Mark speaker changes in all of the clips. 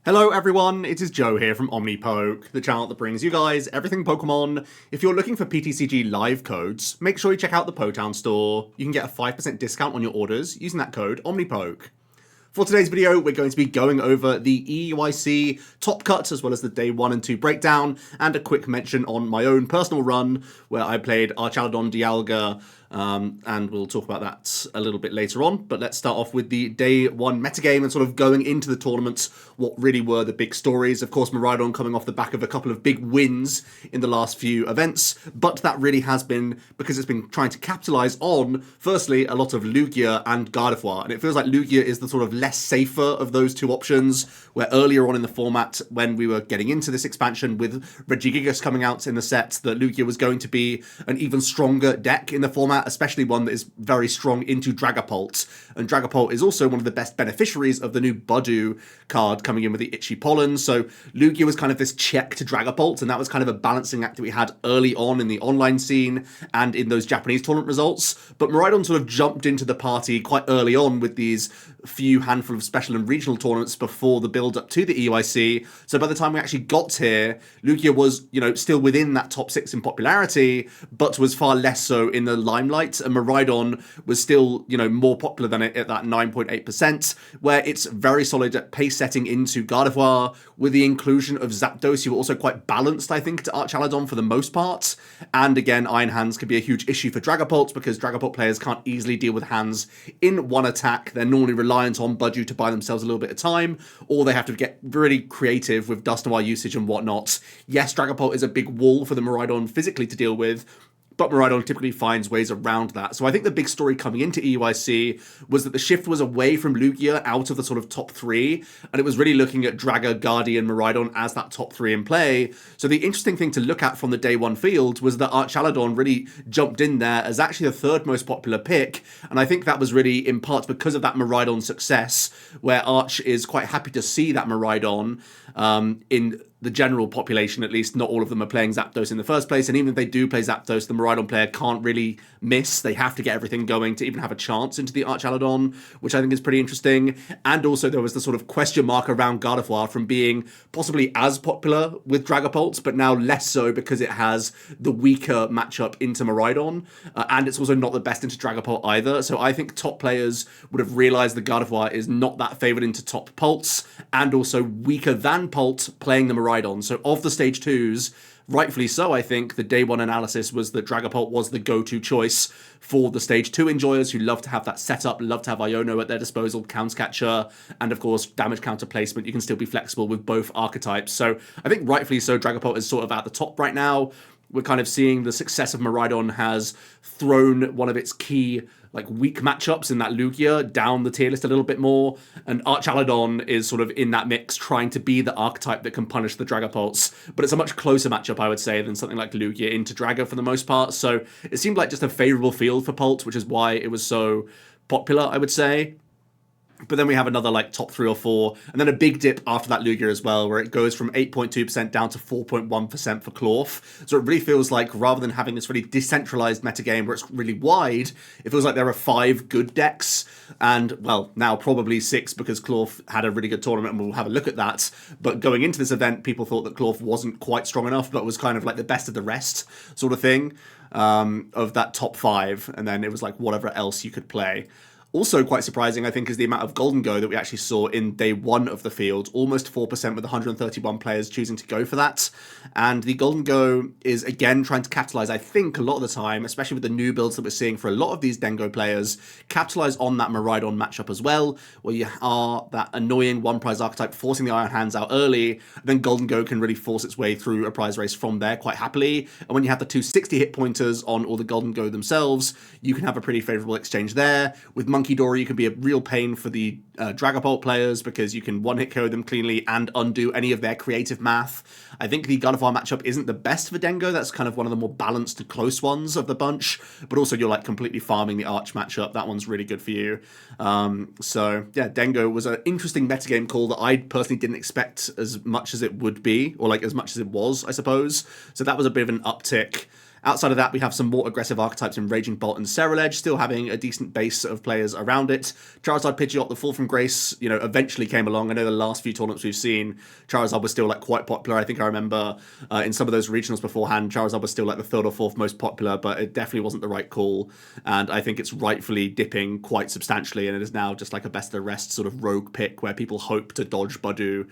Speaker 1: Hello everyone, it is Joe here from OmniPoke, the channel that brings you guys everything Pokemon. If you're looking for PTCG live codes, make sure you check out the Potown store. You can get a 5% discount on your orders using that code OmniPoke. For today's video, we're going to be going over the EUIC top cut, as well as the day 1 and 2 breakdown, and a quick mention on my own personal run, where I played Archaludon Dialga, and we'll talk about that a little bit later on. But let's start off with the day 1 metagame and sort of going into the tournament, what really were the big stories. Of course, Maridon coming off the back of a couple of big wins in the last few events, but that really has been because it's been trying to capitalize on, firstly, a lot of Lugia and Gardevoir, and it feels like Lugia is the sort of less safer of those two options, where earlier on in the format, when we were getting into this expansion with Regigigas coming out in the set, that Lugia was going to be an even stronger deck in the format, especially one that is very strong into Dragapult. And Dragapult is also one of the best beneficiaries of the new Budu card coming in with the Itchy Pollen. So Lugia was kind of this check to Dragapult, and that was kind of a balancing act that we had early on in the online scene and in those Japanese tournament results. But Maridon sort of jumped into the party quite early on with these few handful of special and regional tournaments before the build up to the EUIC. So by the time we actually got here, Lugia was, still within that top 6 in popularity, but was far less so in the limelight. And Maridon was still, more popular than it at that 9.8%, where it's very solid at pace setting into Gardevoir, with the inclusion of Zapdos, who were also quite balanced, I think, to Archaludon for the most part. And again, Iron Hands can be a huge issue for Dragapult, because Dragapult players can't easily deal with hands in one attack. They're normally reliant on Budu to buy themselves a little bit of time, or they have to get really creative with Dusknoir usage and whatnot. Yes, Dragapult is a big wall for the Maridon physically to deal with, but Maridon typically finds ways around that. So I think the big story coming into EUIC was that the shift was away from Lugia out of the sort of top 3, and it was really looking at Draga, Guardi, and Maridon as that top 3 in play. So the interesting thing to look at from the day 1 field was that Archaludon really jumped in there as actually the 3rd most popular pick, and I think that was really in part because of that Maridon success, where Arch is quite happy to see that Maridon in the general population, at least. Not all of them are playing Zapdos in the first place, and even if they do play Zapdos, the Maridon player can't really miss. They have to get everything going to even have a chance into the Archaludon, which I think is pretty interesting. And also there was the sort of question mark around Gardevoir from being possibly as popular with Dragapult, but now less so because it has the weaker matchup into Maridon, and it's also not the best into Dragapult either. So I think top players would have realized that Gardevoir is not that favored into top Pults, and also weaker than Pult playing the Maridon. So of the stage 2s, rightfully so, I think the day 1 analysis was that Dragapult was the go-to choice for the stage 2 enjoyers who love to have that setup, love to have Iono at their disposal, Countercatcher, and of course damage counter placement. You can still be flexible with both archetypes. So I think rightfully so, Dragapult is sort of at the top right now. We're kind of seeing the success of Maridon has thrown one of its key weak matchups in that Lugia down the tier list a little bit more, and Archaludon is sort of in that mix trying to be the archetype that can punish the Dragapults, but it's a much closer matchup, I would say, than something like Lugia into Draga for the most part. So it seemed like just a favourable field for Pult, which is why it was so popular, I would say. But then we have another top 3 or 4, and then a big dip after that Lugia as well, where it goes from 8.2% down to 4.1% for Clorf. So it really feels like, rather than having this really decentralized metagame where it's really wide, it feels like there are 5 good decks, and, well, now probably 6, because Clorf had a really good tournament, and we'll have a look at that. But going into this event, people thought that Clorf wasn't quite strong enough, but was kind of like the best of the rest sort of thing, of that top 5, and then it was like whatever else you could play. Also quite surprising, I think, is the amount of Gholdengo that we actually saw in day 1 of the field. Almost 4% with 131 players choosing to go for that. And the Gholdengo is, again, trying to capitalize, I think, a lot of the time, especially with the new builds that we're seeing for a lot of these Dengo players, capitalize on that Maridon matchup as well, where you are that annoying one-prize archetype forcing the Iron Hands out early, and then Gholdengo can really force its way through a prize race from there quite happily. And when you have the 260 hit pointers on all the Gholdengo themselves, you can have a pretty favorable exchange there. With Monkey Dory, you can be a real pain for the Dragapult players, because you can one-hit KO them cleanly and undo any of their creative math. I think the Gardevoir matchup isn't the best for Dengo. That's kind of one of the more balanced and close ones of the bunch, but also you're completely farming the Arch matchup. That one's really good for you. So yeah, Dengo was an interesting metagame call that I personally didn't expect as much as it would be, or as much as it was, I suppose. So that was a bit of an uptick. Outside of that, we have some more aggressive archetypes in Raging Bolt and Ceruledge, still having a decent base of players around it. Charizard, Pidgeot, the Fall from Grace, eventually came along. I know the last few tournaments we've seen, Charizard was still like quite popular. I think I remember in some of those regionals beforehand, Charizard was still like the third or fourth most popular, but it definitely wasn't the right call. And I think it's rightfully dipping quite substantially, and it is now just like a best of the rest sort of rogue pick where people hope to dodge Budu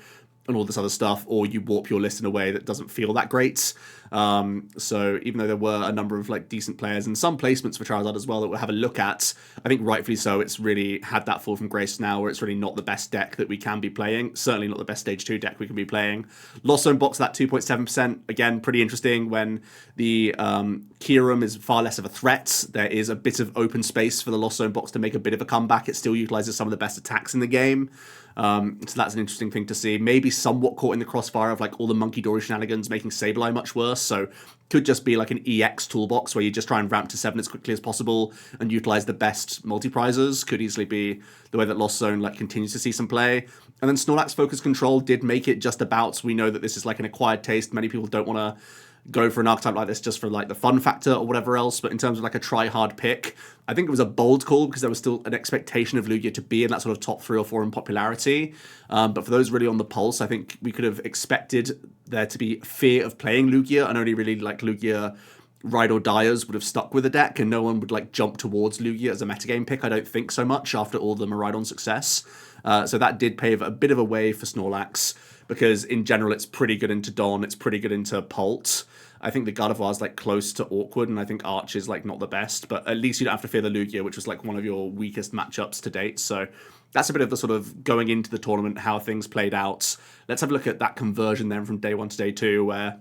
Speaker 1: and all this other stuff, or you warp your list in a way that doesn't feel that great. So even though there were a number of like decent players and some placements for Charizard as well that we'll have a look at, I think rightfully so, it's really had that fall from grace now where it's really not the best deck that we can be playing. Certainly not the best stage 2 deck we can be playing. Lost Zone box, that 2.7%, again, pretty interesting when the Kyurem is far less of a threat. There is a bit of open space for the Lost Zone box to make a bit of a comeback. It still utilizes some of the best attacks in the game. So that's an interesting thing to see. Maybe somewhat caught in the crossfire of like all the Monkey Dory shenanigans making Sableye much worse. So could just be like an EX toolbox where you just try and ramp to 7 as quickly as possible and utilize the best multi-prizes. Could easily be the way that Lost Zone like continues to see some play. And then Snorlax Focus Control did make it just about. We know that this is like an acquired taste. Many people don't want to go for an archetype like this just for like the fun factor or whatever else, but in terms of like a try-hard pick, I think it was a bold call because there was still an expectation of Lugia to be in that sort of top 3 or 4 in popularity. But for those really on the pulse, I think we could have expected there to be fear of playing Lugia, and only really like Lugia ride or diers would have stuck with the deck, and no one would like jump towards Lugia as a metagame pick. I don't think so much after all the Maridon success. So that did pave a bit of a way for Snorlax, because in general it's pretty good into Dawn, it's pretty good into Pult. I think the Gardevoir is like close to awkward, and I think Arch is like not the best, but at least you don't have to fear the Lugia, which was like one of your weakest matchups to date. So that's a bit of the sort of going into the tournament, how things played out. Let's have a look at that conversion then from day 1 to day 2, where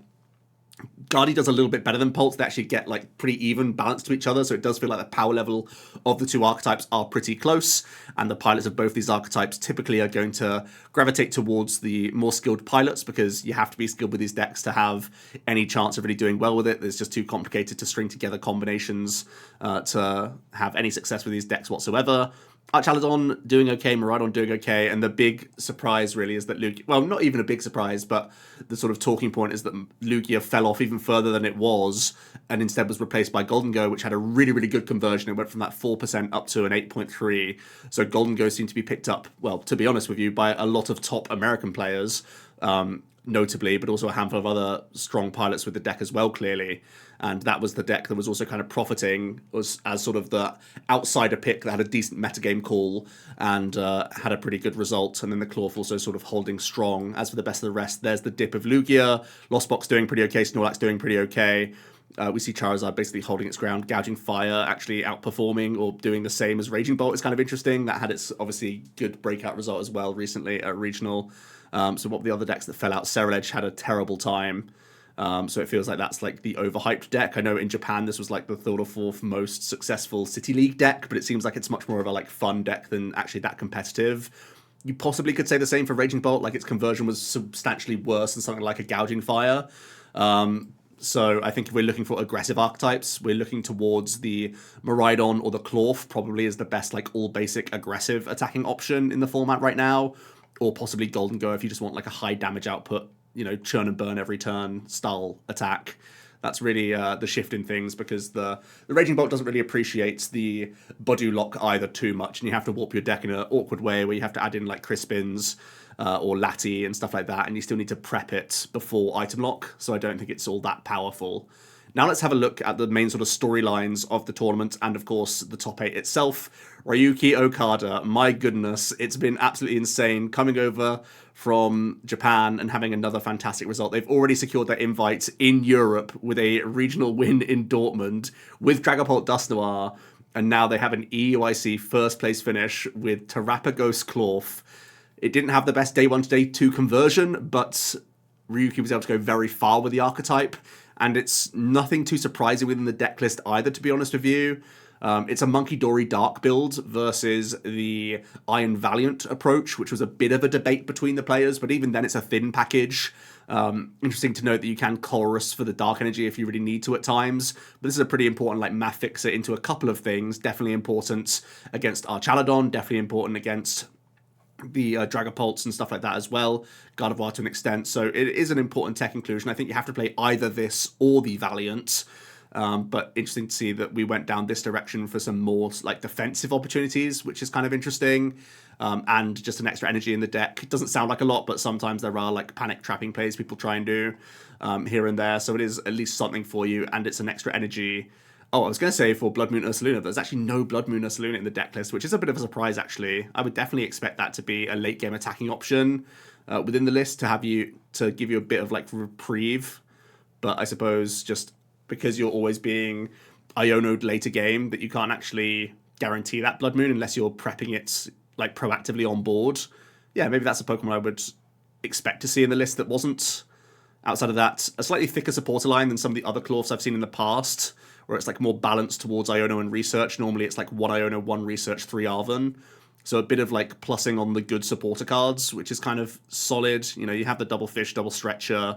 Speaker 1: Guardy does a little bit better than Pulse. They actually get like pretty even balanced to each other, so it does feel like the power level of the two archetypes are pretty close, and the pilots of both these archetypes typically are going to gravitate towards the more skilled pilots, because you have to be skilled with these decks to have any chance of really doing well with it. It's just too complicated to string together combinations to have any success with these decks whatsoever. Archaludon doing okay, Maridon doing okay, and the big surprise really is that Lugia, well, not even a big surprise, but the sort of talking point is that Lugia fell off even further than it was, and instead was replaced by Gholdengo, which had a really, really good conversion. It went from that 4% up to an 8.3, so Gholdengo seemed to be picked up, well, to be honest with you, by a lot of top American players, notably, but also a handful of other strong pilots with the deck as well, clearly. And that was the deck that was also kind of profiting as sort of the outsider pick that had a decent metagame call and had a pretty good result. And then the Clawf also sort of holding strong. As for the best of the rest, there's the dip of Lugia, Lost Box doing pretty okay, Snorlax doing pretty okay. We see Charizard basically holding its ground, Gouging Fire actually outperforming or doing the same as Raging Bolt is kind of interesting. That had its obviously good breakout result as well recently at Regional. So what were the other decks that fell out? Ceruledge had a terrible time. So it feels like that's like the overhyped deck. I know in Japan this was like the 3rd or 4th most successful City League deck, but it seems like it's much more of a like fun deck than actually that competitive. You possibly could say the same for Raging Bolt, like its conversion was substantially worse than something like a Gouging Fire. So I think if we're looking for aggressive archetypes, we're looking towards the Maridon or the Clawf probably is the best like all basic aggressive attacking option in the format right now, or possibly Gholdengo if you just want like a high damage output, churn and burn every turn style attack. That's really the shift in things, because the Raging Bolt doesn't really appreciate the Budu lock either too much, and you have to warp your deck in an awkward way where you have to add in like Crispins or Lati and stuff like that, and you still need to prep it before item lock, so I don't think it's all that powerful. Now let's have a look at the main sort of storylines of the tournament and, of course, the top 8 itself. Ryuki Okada, my goodness, it's been absolutely insane coming over from Japan and having another fantastic result. They've already secured their invite in Europe with a regional win in Dortmund with Dragapult Dusknoir, and now they have an EUIC first place finish with Terrapagos Clawf. It didn't have the best day 1 to day 2 conversion, but Ryuki was able to go very far with the archetype, and it's nothing too surprising within the deck list either, to be honest with you. It's a Monkey Dory Dark build versus the Iron Valiant approach, which was a bit of a debate between the players, but even then it's a thin package. Interesting to note that you can chorus for the Dark Energy if you really need to at times, but this is a pretty important like math fixer into a couple of things. Definitely important against Archaludon, definitely important against the Dragapults and stuff like that as well, Gardevoir to an extent. So it is an important tech inclusion. I think you have to play either this or the Valiant. But interesting to see that we went down this direction for some more like defensive opportunities, which is kind of interesting. And just an extra energy in the deck. It doesn't sound like a lot, but sometimes there are like panic trapping plays people try and do here and there. So it is at least something for you, and it's an extra energy. Oh, I was going to say for Blood Moon Ursaluna, there's actually no Blood Moon Ursaluna in the deck list, which is a bit of a surprise, actually. I would definitely expect that to be a late game attacking option within the list to give you a bit of like reprieve. But I suppose just because you're always being Iono'd later game, that you can't actually guarantee that Blood Moon unless you're prepping it like proactively on board. Yeah, maybe that's a Pokemon I would expect to see in the list that wasn't. Outside of that, a slightly thicker supporter line than some of the other Clorfs I've seen in the past, where it's like more balanced towards Iono and Research. Normally it's like 1 Iono, 1 Research, 3 Arven. So a bit of like plussing on the good supporter cards, which is kind of solid. You know, you have the Double Fish, Double Stretcher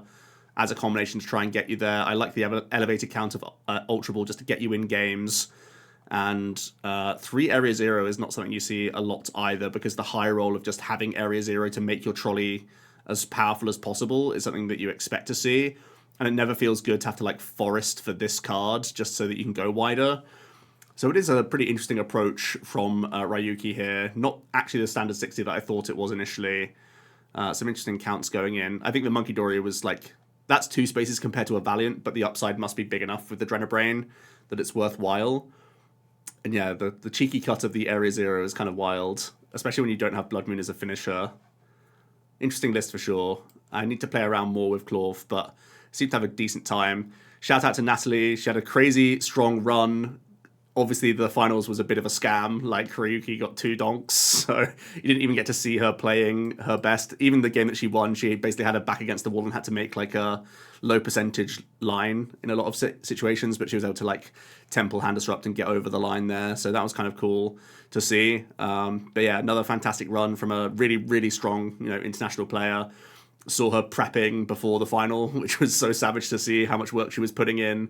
Speaker 1: as a combination to try and get you there. I like the elevated count of Ultra Ball just to get you in games. And 3 Area 0 is not something you see a lot either, because the high roll of just having Area 0 to make your trolley as powerful as possible is something that you expect to see. And it never feels good to have to like forest for this card just so that you can go wider. So it is a pretty interesting approach from Ryuki here. Not actually the standard 60 that I thought it was initially. Some interesting counts going in. I think the Monkey Dory was like, that's 2 spaces compared to a Valiant, but the upside must be big enough with the Drenabrain that it's worthwhile. And yeah, the cheeky cut of the Area 0 is kind of wild, especially when you don't have Blood Moon as a finisher. Interesting list for sure. I need to play around more with Clorf, but seemed to have a decent time. Shout out to Natalie. She had a crazy strong run. Obviously, the finals was a bit of a scam. Like, Ryuki got 2 donks, so you didn't even get to see her playing her best. Even the game that she won, she basically had her back against the wall and had to make like a low percentage line in a lot of situations, but she was able to like Temple Hand Disrupt and get over the line there. So that was kind of cool to see. But yeah, another fantastic run from a really, really strong, international player. Saw her prepping before the final, which was so savage to see how much work she was putting in.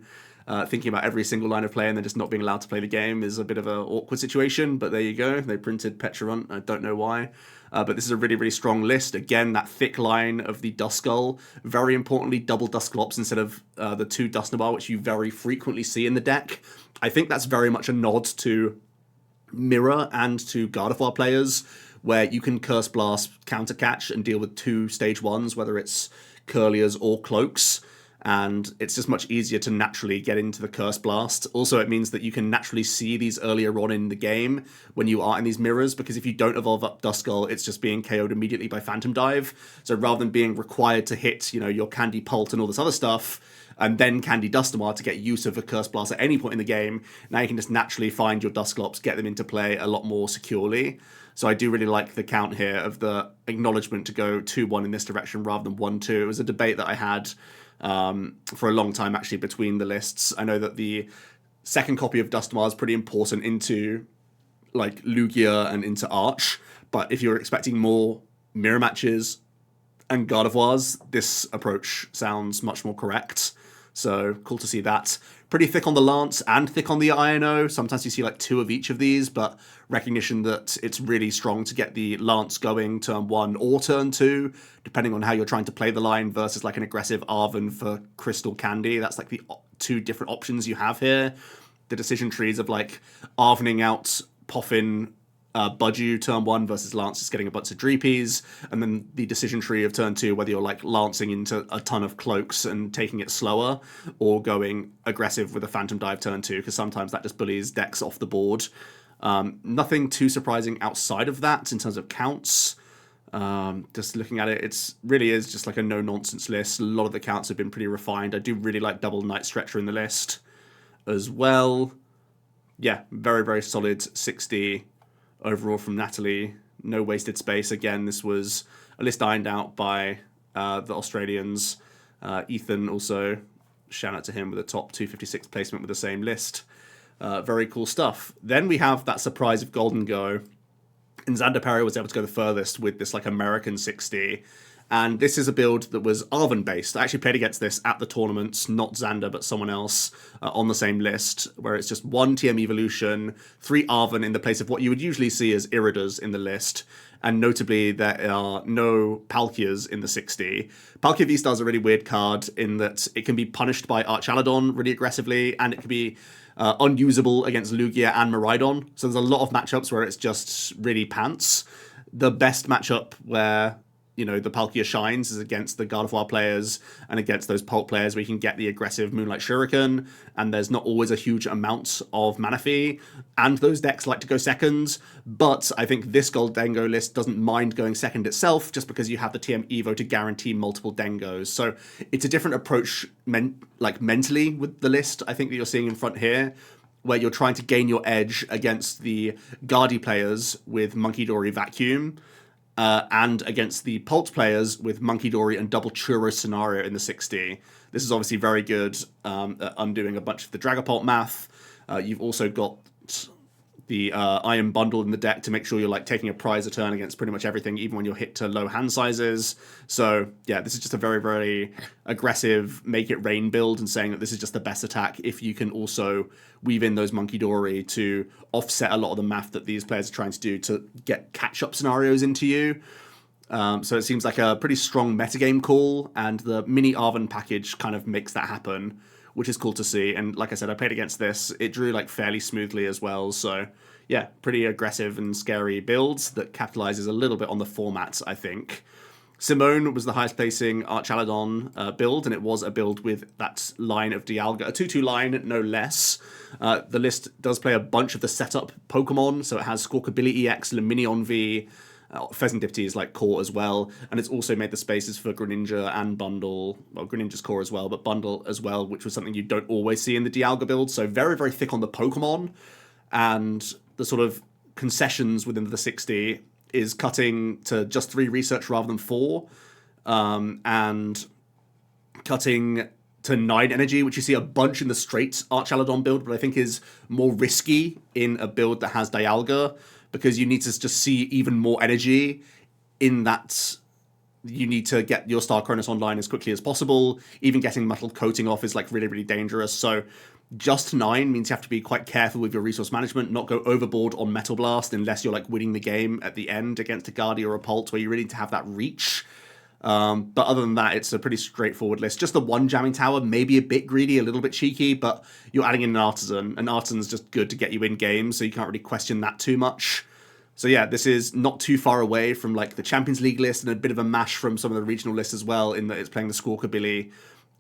Speaker 1: Thinking about every single line of play and then just not being allowed to play the game is a bit of an awkward situation, but there you go. They printed Pecharunt. I don't know why. But this is a really, really strong list. Again, that thick line of the Duskull. Very importantly, double Dusclops instead of the 2 Dusknoir, which you very frequently see in the deck. I think that's very much a nod to Mirror and to Gardevoir players, where you can Curse Blast, Counter Catch, and deal with 2 stage 1s, whether it's Curliers or Cloaks. And it's just much easier to naturally get into the Curse Blast. Also, it means that you can naturally see these earlier on in the game when you are in these mirrors, because if you don't evolve up Duskull, it's just being KO'd immediately by Phantom Dive. So rather than being required to hit, your Candy Pult and all this other stuff, and then Candy Dusknoir to get use of a Curse Blast at any point in the game, now you can just naturally find your Dusclops, get them into play a lot more securely. So I do really like the count here of the acknowledgement to go 2-1 in this direction rather than 1-2. It was a debate that I had for a long time actually between the lists. I know that the second copy of Dusknoir is pretty important into like Lugia and into Arch, but if you're expecting more mirror matches and Gardevoirs, this approach sounds much more correct. So cool to see that. Pretty thick on the Lance and thick on the Iono. Sometimes you see like 2 of each of these, but recognition that it's really strong to get the Lance going turn 1 or turn 2, depending on how you're trying to play the line, versus like an aggressive Arven for Crystal Candy. That's like the 2 different options you have here. The decision trees of like Arvening out Poffin, Budgie turn 1 versus Lance just getting a bunch of Dreepies, and then the decision tree of turn 2, whether you're like lancing into a ton of Cloaks and taking it slower, or going aggressive with a Phantom Dive turn 2, because sometimes that just bullies decks off the board. Nothing too surprising outside of that in terms of counts. Just looking at it, it's really is just like a no-nonsense list. A lot of the counts have been pretty refined. I do really like double Night Stretcher in the list as well. Yeah, very, very solid 60 overall from Natalie. No wasted space. Again, this was a list ironed out by the Australians. Ethan also, shout out to him with a top 256 placement with the same list. Very cool stuff. Then we have that surprise of Gholdengo. And Xander Perry was able to go the furthest with this like American 60. And this is a build that was Arven based. I actually played against this at the tournaments, not Xander, but someone else on the same list, where it's just 1 TM Evolution, 3 Arven in the place of what you would usually see as Iridas in the list, and notably there are no Palkias in the 60. Palkia V-Star is a really weird card in that it can be punished by Archaludon really aggressively, and it can be unusable against Lugia and Maridon. So there's a lot of matchups where it's just really pants. The best matchup where the Palkia shines is against the Gardevoir players and against those Pulp players where you can get the aggressive Moonlight Shuriken, and there's not always a huge amount of mana fee, and those decks like to go second, but I think this Gholdengo list doesn't mind going second itself just because you have the TM Evo to guarantee multiple Dengos. So it's a different approach mentally with the list, I think, that you're seeing in front here, where you're trying to gain your edge against the Guardi players with Monkey Dory Vacuum, and against the Pulse players with Monkey Dory and Double Churro Scenario in the 60. This is obviously very good at undoing a bunch of the Dragapult math. You've also got the Iron Bundle in the deck to make sure you're taking a prize a turn against pretty much everything, even when you're hit to low hand sizes. So yeah, this is just a very, very aggressive make it rain build, and saying that this is just the best attack if you can also weave in those Monkey Dory to offset a lot of the math that these players are trying to do to get catch-up scenarios into you. So it seems like a pretty strong metagame call, and the mini Arven package kind of makes that happen, which is cool to see. And like I said, I played against this. It drew fairly smoothly as well. So yeah, pretty aggressive and scary builds that capitalizes a little bit on the format, I think. Simone was the highest placing Archaludon build, and it was a build with that line of Dialga, a 2-2 line, no less. The list does play a bunch of the setup Pokemon, so it has Squawkabilly EX, Lumineon V, Pheasantipty is core as well, and it's also made the spaces for Greninja and Bundle, well, Greninja's core as well, but Bundle as well, which was something you don't always see in the Dialga build, so very, very thick on the Pokemon, and the sort of concessions within the 60 is cutting to just 3 research rather than 4, and cutting to 9 energy, which you see a bunch in the straight Archaludon build, but I think is more risky in a build that has Dialga, because you need to just see even more energy in that you need to get your Star Cronus online as quickly as possible. Even getting Muddled Coating off is really, really dangerous. So just 9 means you have to be quite careful with your resource management, not go overboard on Metal Blast unless you're winning the game at the end against a Guardi or a Pult, where you really need to have that reach. But other than that, it's a pretty straightforward list. Just the one jamming tower, maybe a bit greedy, a little bit cheeky, but you're adding in an Artisan, and Artisan's just good to get you in games, so you can't really question that too much. So yeah, this is not too far away from the Champions League list, and a bit of a mash from some of the regional lists as well, in that it's playing the Squawkabilly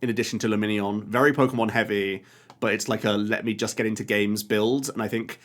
Speaker 1: in addition to Lumineon. Very Pokemon heavy, but it's a let me just get into games build, and I think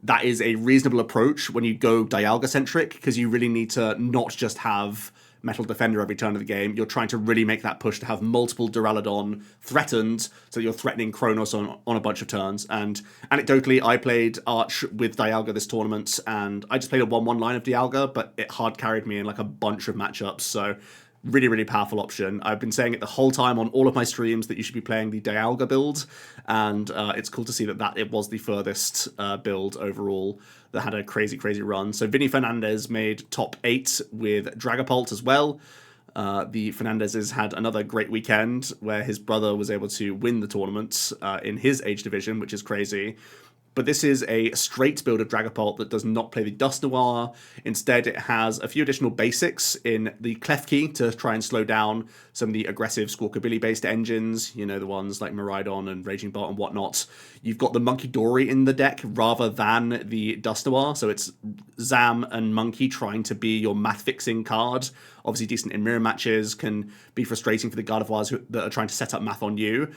Speaker 1: that is a reasonable approach when you go Dialga centric, because you really need to not just have Metal Defender every turn of the game. You're trying to really make that push to have multiple Duraludon threatened, so you're threatening Kronos on a bunch of turns. And anecdotally, I played Arch with Dialga this tournament, and I just played a 1-1 line of Dialga, but it hard carried me in a bunch of matchups, so really, really powerful option. I've been saying it the whole time on all of my streams that you should be playing the Dialga build, and it's cool to see that it was the furthest build overall that had a crazy, crazy run. So Vinnie Fernandez made top 8 with Dragapult as well. The Fernandezes had another great weekend where his brother was able to win the tournament in his age division, which is crazy. But this is a straight build of Dragapult that does not play the Dust Noir. Instead, it has a few additional basics in the Klefki to try and slow down some of the aggressive Squawkabilly-based engines, the ones like Maridon and Raging Bolt and whatnot. You've got the Monkey Dory in the deck rather than the Dust Noir, so it's Zam and Monkey trying to be your math-fixing card. Obviously, decent in mirror matches, can be frustrating for the Gardevoirs that are trying to set up math on you.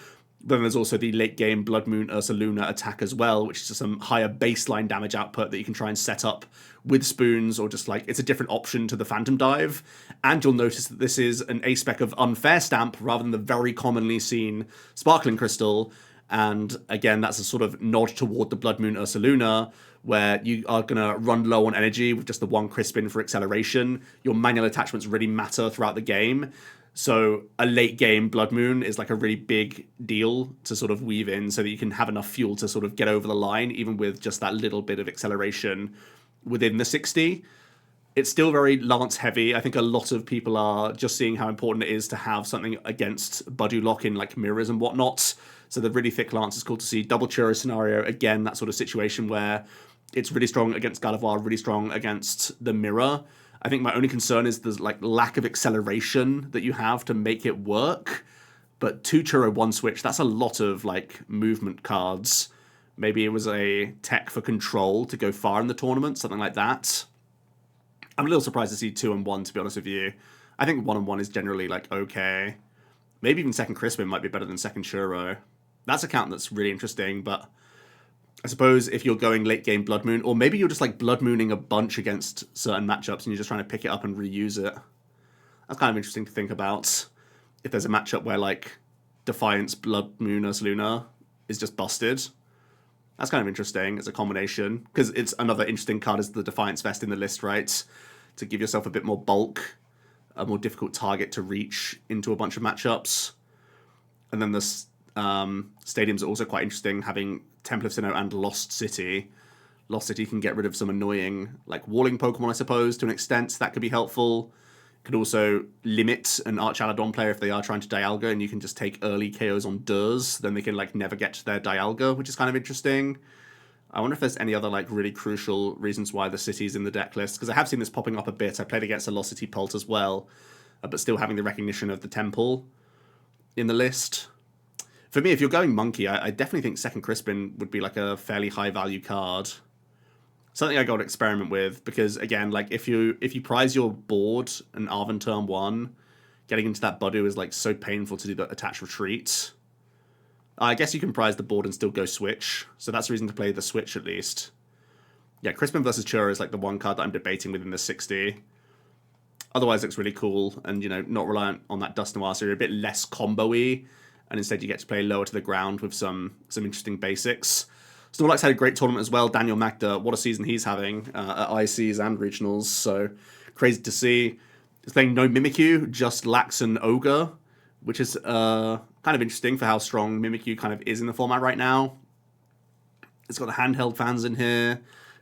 Speaker 1: Then there's also the late game Blood Moon Ursaluna attack as well, which is just some higher baseline damage output that you can try and set up with spoons, or just it's a different option to the Phantom Dive. And you'll notice that this is an A-spec of Unfair Stamp rather than the very commonly seen Sparkling Crystal. And again, that's a sort of nod toward the Blood Moon Ursaluna, where you are going to run low on energy with just the one Crispin for acceleration. Your manual attachments really matter throughout the game. So a late game Blood Moon is a really big deal to sort of weave in, so that you can have enough fuel to sort of get over the line, even with just that little bit of acceleration within the 60. It's still very Lance heavy. I think a lot of people are just seeing how important it is to have something against Budu Lock in mirrors and whatnot. So the really thick Lance is cool to see. Double Churro Scenario, again, that sort of situation where it's really strong against Gardevoir, really strong against the mirror. I think my only concern is the like lack of acceleration that you have to make it work. But 2 Churro, 1 Switch, that's a lot of like movement cards. Maybe it was a tech for control to go far in the tournament, something like that. I'm a little surprised to see 2 and 1, to be honest with you. I think 1 and 1 is generally like okay. Maybe even second Crispin might be better than second Churro. That's a count that's really interesting, but I suppose if you're going late game Blood Moon, or maybe you're just like Blood Mooning a bunch against certain matchups and you're just trying to pick it up and reuse it. That's kind of interesting to think about. If there's a matchup where like Defiance Blood Moon Luna is just busted. That's kind of interesting as a combination, because it's another interesting card is the Defiance Vest in the list, right? To give yourself a bit more bulk, a more difficult target to reach into a bunch of matchups. And then the stadiums are also quite interesting, having Temple of Sinnoh and Lost City. Lost City can get rid of some annoying, like, walling Pokemon, I suppose, to an extent. That could be helpful. Could also limit an Archaludon player if they are trying to Dialga, and you can just take early KOs on Durs, then they can, like, never get to their Dialga, which is kind of interesting. I wonder if there's any other, like, really crucial reasons why the city's in the deck list, because I have seen this popping up a bit. I played against a Lost City Pult as well, but still having the recognition of the Temple in the list. For me, if you're going Monkey, I definitely think second Crispin would be, like, a fairly high-value card. Something I got to experiment with, because again, like if you prize your board and Arven turn 1, getting into that Budu is like so painful to do the attach retreat. I guess you can prize the board and still go Switch, so that's a reason to play the Switch at least. Yeah, Crispin versus Churro is like the one card that I'm debating within the 60. Otherwise, it looks really cool, and you know, not reliant on that Dust Noir, so you're a bit less combo-y, and instead you get to play lower to the ground with some interesting basics. Snorlax had a great tournament as well. Daniel Magda, what a season he's having at ICs and regionals. So crazy to see. He's playing no Mimikyu, just Lax and Ogre, which is kind of interesting for how strong Mimikyu kind of is in the format right now. It's got the handheld fans in here.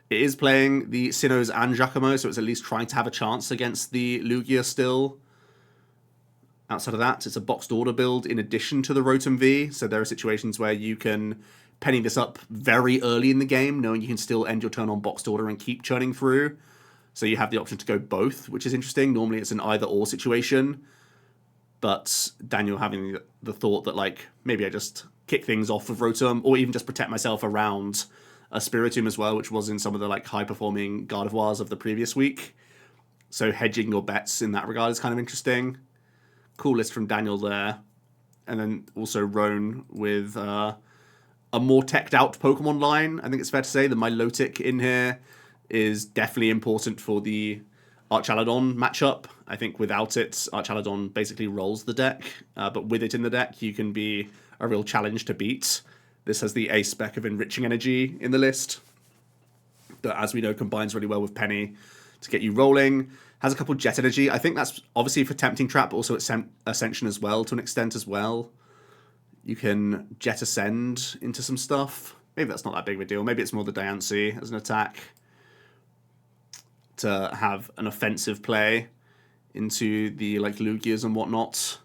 Speaker 1: It is playing the Sinnohs and Giacomo, so it's at least trying to have a chance against the Lugia still. Outside of that, it's a boxed order build in addition to the Rotom V, so there are situations where you can penny this up very early in the game, knowing you can still end your turn on boxed order and keep churning through. So you have the option to go both, which is interesting. Normally it's an either-or situation, but Daniel having the thought that, like, maybe I just kick things off with Rotom, or even just protect myself around a Spiritomb as well, which was in some of the, like, high-performing Gardevoirs of the previous week. So hedging your bets in that regard is kind of interesting. Cool list from Daniel there. And then also Roan with a more teched out Pokemon line, I think it's fair to say. The Milotic in here is definitely important for the Archaludon matchup. I think without it, Archaludon basically rolls the deck, but with it in the deck, you can be a real challenge to beat. This has the A spec of Enriching Energy in the list, that, as we know, combines really well with Penny to get you rolling. Has a couple Jet Energy. I think that's obviously for Tempting Trap, but also Ascension as well, to an extent as well. You can Jet Ascend into some stuff. Maybe that's not that big of a deal. Maybe it's more the Diancie as an attack to have an offensive play into the, like, Lugias and whatnot.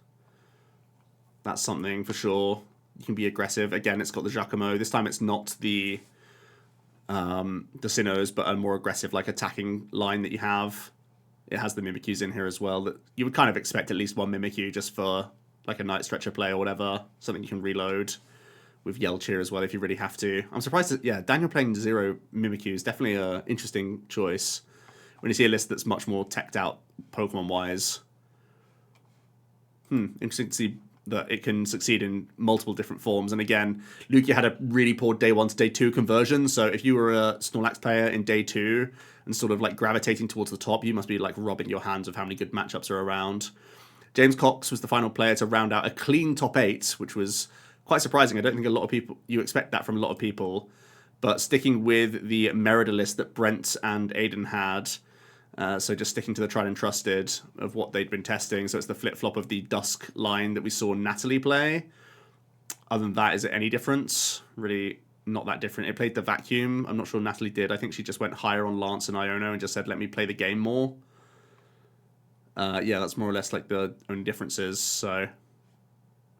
Speaker 1: That's something for sure. You can be aggressive. Again, it's got the Giacomo. This time it's not the Sinnohs, but a more aggressive, like, attacking line that you have. It has the Mimikyus in here as well. That you would kind of expect at least one Mimikyu just for, like, a Night Stretcher play or whatever. Something you can reload with Yell Cheer as well if you really have to. I'm surprised that, yeah, Daniel playing 0 Mimikyu is definitely an interesting choice when you see a list that's much more teched out Pokemon-wise. Interesting to see that it can succeed in multiple different forms. And again, Lugia had a really poor day 1 to day 2 conversion, so if you were a Snorlax player in day 2 and sort of, like, gravitating towards the top, you must be, like, rubbing your hands of how many good matchups are around. James Cox was the final player to round out a clean top 8, which was quite surprising. I don't think a lot of people, you expect that from a lot of people, but sticking with the Maridon list that Brent and Aiden had, so just sticking to the tried and trusted of what they'd been testing. So it's the flip-flop of the Dusk line that we saw Natalie play. Other than that, is it any difference? Really not that different. It played the Vacuum. I'm not sure Natalie did. I think she just went higher on Lance and Iono and just said, let me play the game more. Yeah, that's more or less like the only differences. So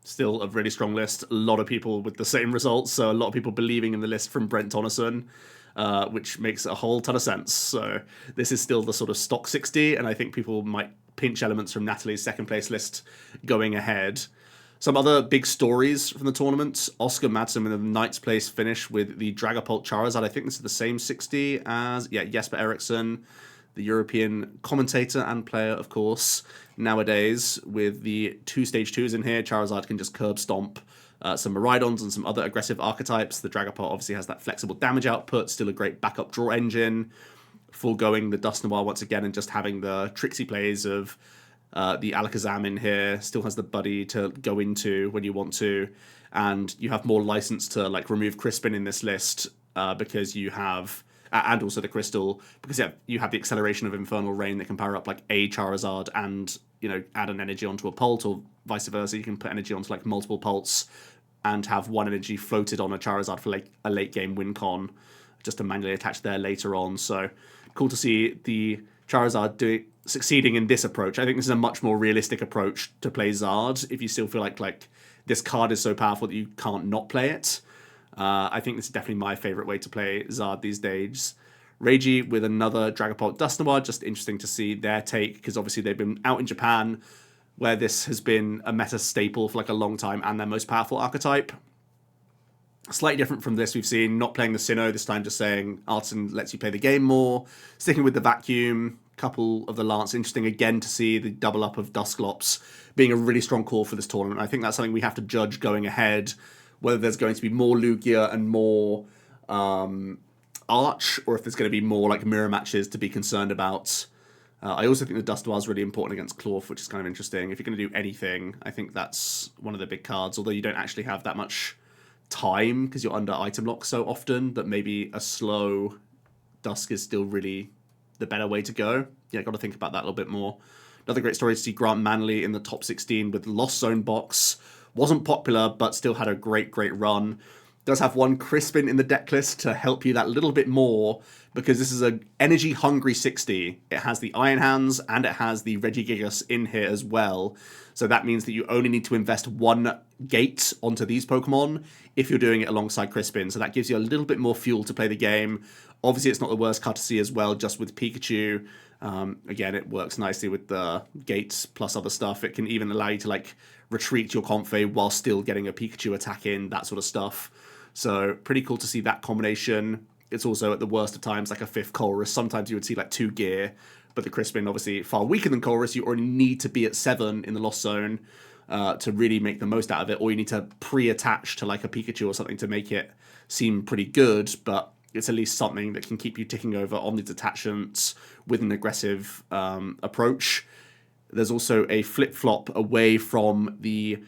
Speaker 1: still a really strong list. A lot of people with the same results. So a lot of people believing in the list from Brent Tonneson. which makes a whole ton of sense. So this is still the sort of stock 60, and I think people might pinch elements from Natalie's second place list going ahead. Some other big stories from the tournament. Oscar Madsen with a ninth place finish with the Dragapult Charizard. I think this is the same 60 as Jesper Eriksson, the European commentator and player, of course. Nowadays, with the 2 stage 2s in here, Charizard can just curb stomp some Maridons and some other aggressive archetypes. The Dragapult obviously has that flexible damage output, still a great backup draw engine. Foregoing the Dusknoir once again and just having the tricksy plays of the Alakazam in here, still has the Buddy to go into when you want to, and you have more license to like remove Crispin in this list because you have, and also the Crystal, because you have the acceleration of Infernal Rain that can power up like a Charizard and, you know, add an energy onto a Pult, or vice versa. You can put energy onto like multiple Pults and have one energy floated on a Charizard for like a late game win con, just to manually attach there later on. So cool to see the Charizard succeeding in this approach. I think this is a much more realistic approach to play Zard if you still feel like this card is so powerful that you can't not play it. I think this is definitely my favourite way to play Zard these days. Reiji with another Dragapult Dusknoir, just interesting to see their take, because obviously they've been out in Japan where this has been a meta staple for like a long time and their most powerful archetype. Slightly different from this, we've seen not playing the Sinnoh, this time just saying Artisan lets you play the game more. Sticking with the Vacuum, couple of the Lance. Interesting again to see the double up of Dusclops being a really strong call for this tournament. I think that's something we have to judge going ahead, whether there's going to be more Lugia and more Arch, or if there's going to be more like mirror matches to be concerned about. I also think the Dusknoir is really important against Clorf, which is kind of interesting. If you're going to do anything, I think that's one of the big cards, although you don't actually have that much time because you're under item lock so often that maybe a slow Dusk is still really the better way to go. Yeah, got to think about that a little bit more. Another great story to see Grant Manley in the top 16 with Lost Zone box. Wasn't popular, but still had a great run. Does have one Crispin in the deck list to help you that little bit more, because this is an energy-hungry 60. It has the Iron Hands, and it has the Regigigas in here as well. So that means that you only need to invest one gate onto these Pokemon if you're doing it alongside Crispin. So that gives you a little bit more fuel to play the game. Obviously, it's not the worst card to see as well, just with Pikachu. Again, it works nicely with the gates plus other stuff. It can even allow you to like retreat your Comfey while still getting a Pikachu attack in, that sort of stuff. So pretty cool to see that combination. It's also at the worst of times like a 5th Colress. Sometimes you would see like 2 gear, but the Crispin obviously far weaker than Colress. You already need to be at 7 in the Lost Zone to really make the most out of it, or you need to pre-attach to like a Pikachu or something to make it seem pretty good, but it's at least something that can keep you ticking over on the detachments with an aggressive approach. There's also a flip-flop away from the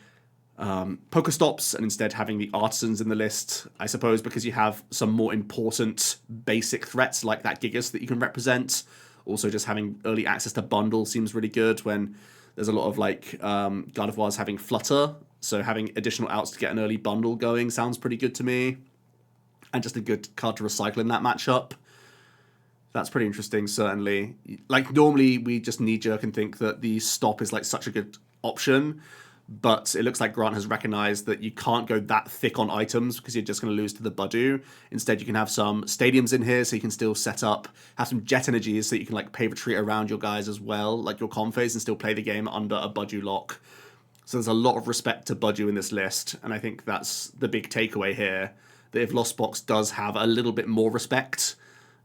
Speaker 1: Pokestops and instead having the Artisans in the list, I suppose, because you have some more important basic threats like that Gigas that you can represent. Also, just having early access to Bundle seems really good when there's a lot of like Gardevoirs having Flutter, so having additional outs to get an early Bundle going sounds pretty good to me. And just a good card to recycle in that matchup. That's pretty interesting, certainly. Like, normally we just knee-jerk and think that the stop is like such a good option, but it looks like Grant has recognized that you can't go that thick on items because you're just going to lose to the Budu. Instead, you can have some stadiums in here so you can still set up, have some jet energies so you can like pay retreat around your guys as well, like your Comphase, and still play the game under a Budu lock. So there's a lot of respect to Budu in this list, and I think that's the big takeaway here, that if Lost Box does have a little bit more respect